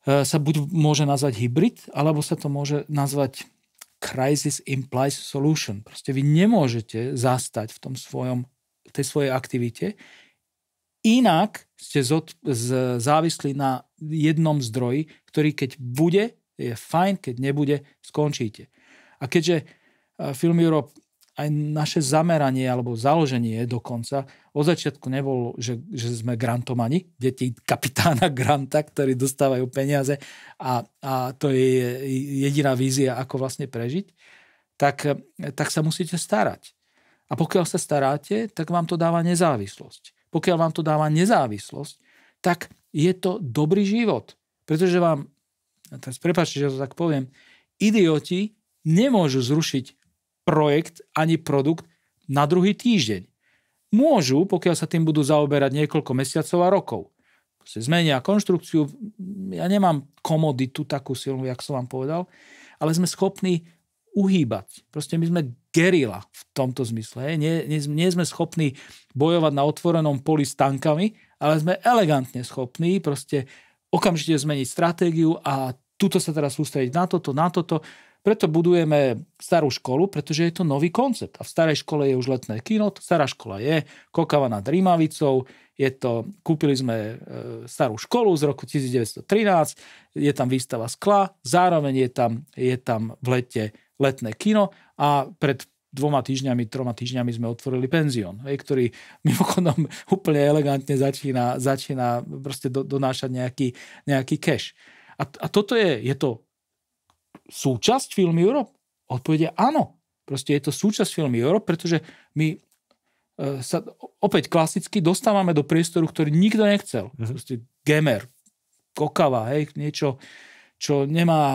sa buď môže nazvať hybrid, alebo sa to môže nazvať crisis implies solution. Proste vy nemôžete zastať v tej svojej aktivite, inak ste závislí na jednom zdroji, ktorý keď bude, je fajn, keď nebude, skončíte. A keďže Film Europe, aj naše zameranie alebo založenie dokonca od začiatku nebolo, že sme grantomani, deti kapitána Granta, ktorí dostávajú peniaze a to je jediná vízia, ako vlastne prežiť, tak sa musíte starať. A pokiaľ sa staráte, tak vám to dáva nezávislosť. Pokiaľ vám to dáva nezávislosť, tak je to dobrý život. Pretože vám, teraz prepáčte, že to tak poviem, idioti nemôžu zrušiť projekt ani produkt na druhý týždeň. Môžu, pokiaľ sa tým budú zaoberať niekoľko mesiacov a rokov. Zmenia konštrukciu, ja nemám komoditu takú silnú, jak som vám povedal, ale sme schopní uhýbať. Proste my sme gerila v tomto zmysle. Nie sme schopní bojovať na otvorenom poli s tankami, ale sme elegantne schopní proste okamžite zmeniť stratégiu a tuto sa teraz sústrediť na toto. Preto budujeme starú školu, pretože je to nový koncept. A v starej škole je už letné kino, stará škola je Kokava nad Rímavicou, kúpili sme starú školu z roku 1913, je tam výstava skla, zároveň je tam v lete letné kino a pred 3 týždňami sme otvorili penzión, ktorý mimochodom úplne elegantne začína proste donášať nejaký cash. A toto je to súčasť Film Europe? Odpovedia áno. Proste je to súčasť Film Europe, pretože my sa opäť klasicky dostávame do priestoru, ktorý nikto nechcel. Proste gamer, kokava, niečo, čo nemá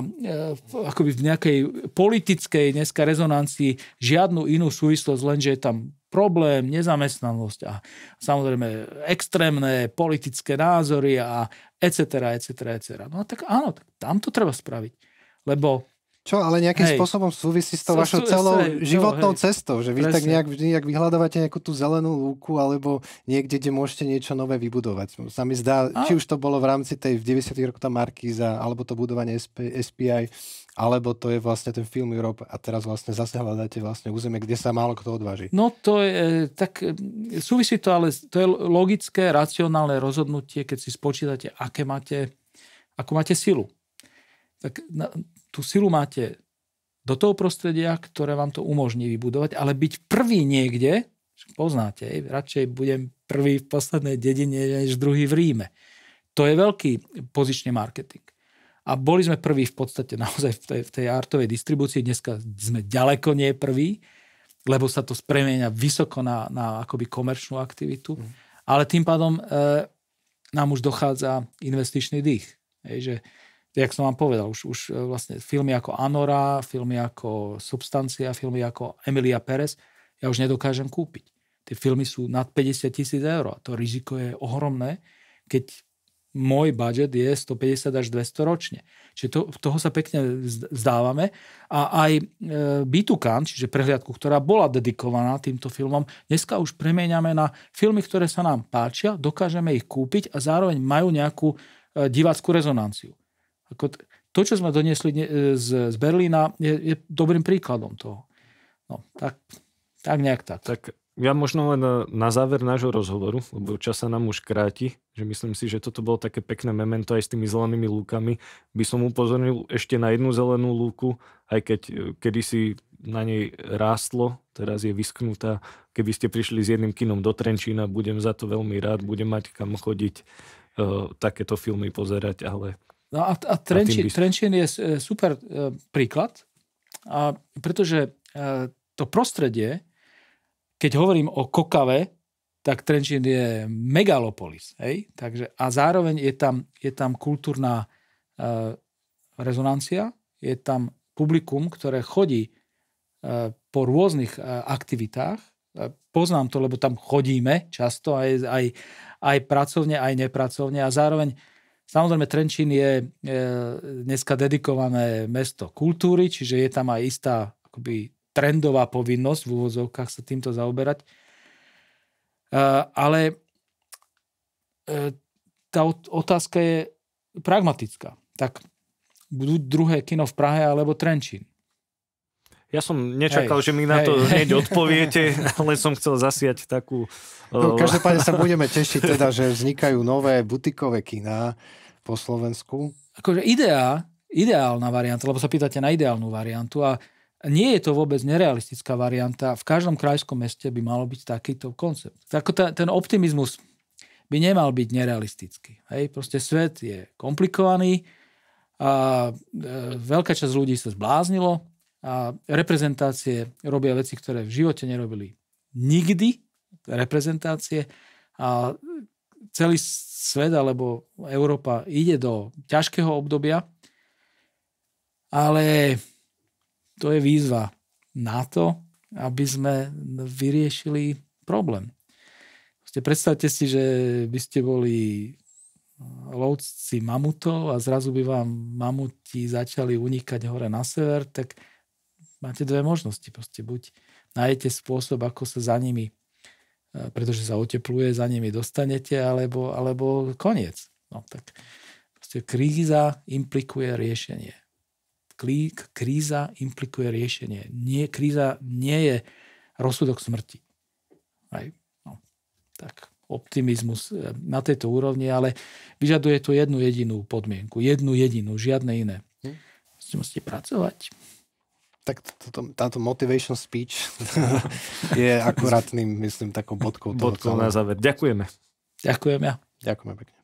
akoby v nejakej politickej dneska rezonancii žiadnu inú súvislosť, lenže je tam problém, nezamestnanosť a samozrejme extrémne politické názory a etc. No tak áno, tak tam to treba spraviť. Lebo čo, ale nejakým spôsobom súvisí s tou vašou celou životnou cestou, že vy tak nejak vyhľadávate nejakú tú zelenú lúku alebo niekde, kde môžete niečo nové vybudovať. Sa mi zdá, či už to bolo v rámci tej v 90. rokoch tá Markíza, alebo to budovanie SPI, alebo to je vlastne ten Film Europe a teraz vlastne zase hľadáte vlastne územie, kde sa málo kto odváži. No to je, tak súvisí to, ale to je logické, racionálne rozhodnutie, keď si spočítate, akú máte silu. Tak tú silu máte do toho prostredia, ktoré vám to umožní vybudovať, ale byť prvý niekde, poznáte, radšej budem prvý v poslednej dedine, než druhý v Ríme. To je veľký pozičný marketing. A boli sme prví v podstate naozaj v tej artovej distribúcii. Dneska sme ďaleko nie prví, lebo sa to spremenia vysoko na akoby komerčnú aktivitu. Ale tým pádom nám už dochádza investičný dých. Že jak som vám povedal, už vlastne filmy ako Anora, filmy ako Substancia, filmy ako Emilia Pérez, ja už nedokážem kúpiť. Tie filmy sú nad 50,000 eur. A to riziko je ohromné, keď môj budget je 150 až 200 ročne. Čiže toho sa pekne vzdávame. A aj Bitukan, čiže prehliadku, ktorá bola dedikovaná týmto filmom, dneska už premieňame na filmy, ktoré sa nám páčia, dokážeme ich kúpiť a zároveň majú nejakú divácku rezonanciu. To, čo sme doniesli z Berlína, je dobrým príkladom toho. No, tak nejak tak. Tak ja možno len na záver nášho rozhovoru, lebo čas sa nám už kráti, že myslím si, že toto bolo také pekné memento aj s tými zelenými lúkami. By som upozornil ešte na jednu zelenú lúku, aj keď kedysi na nej rástlo, teraz je vyschnutá. Keby ste prišli s jedným kinom do Trenčína, budem za to veľmi rád, budem mať kam chodiť takéto filmy pozerať, ale... No a Trenčín je super príklad, pretože to prostredie, keď hovorím o Kokave, tak Trenčín je megalopolis. Hej? Takže, a zároveň je tam kultúrna rezonancia, je tam publikum, ktoré chodí po rôznych aktivitách. Poznám to, lebo tam chodíme často, aj pracovne, aj nepracovne. A zároveň, samozrejme, Trenčín je dneska dedikované mesto kultúry, čiže je tam aj istá akoby trendová povinnosť v úvodzovkách sa týmto zaoberať. Ale tá otázka je pragmatická. Tak budú druhé kino v Prahe alebo Trenčín? Ja som nečakal, že mi na to hneď odpoviete, ale som chcel zasiať takú... No, každopádne sa budeme tešiť teda, že vznikajú nové butikové kiná po Slovensku. Akože ideálna varianta, lebo sa pýtate na ideálnu variantu a nie je to vôbec nerealistická varianta. V každom krajskom meste by malo byť takýto koncept. Ten optimizmus by nemal byť nerealistický. Hej? Proste svet je komplikovaný a veľká časť ľudí sa zbláznilo a reprezentácie robia veci, ktoré v živote nerobili nikdy. Reprezentácie a celý svet alebo Európa ide do ťažkého obdobia, ale to je výzva na to, aby sme vyriešili problém. Predstavte si, že by ste boli lovci mamutov a zrazu by vám mamuti začali unikať hore na sever, tak máte dve možnosti. Buď nájdete spôsob, ako sa za nimi, pretože sa otepluje, za nimi dostanete, alebo koniec. No tak kríza implikuje riešenie. Kríza implikuje riešenie. Kríza nie je rozsudok smrti. Tak optimizmus na tejto úrovni, ale vyžaduje to jednu jedinú podmienku. Jednu jedinú, žiadne iné. Musíte pracovať. Tak táto motivation speech je akurátnym, myslím, takou bodkou. Bodkou na záver. Ďakujeme. Ďakujem ja. Ďakujeme pekne.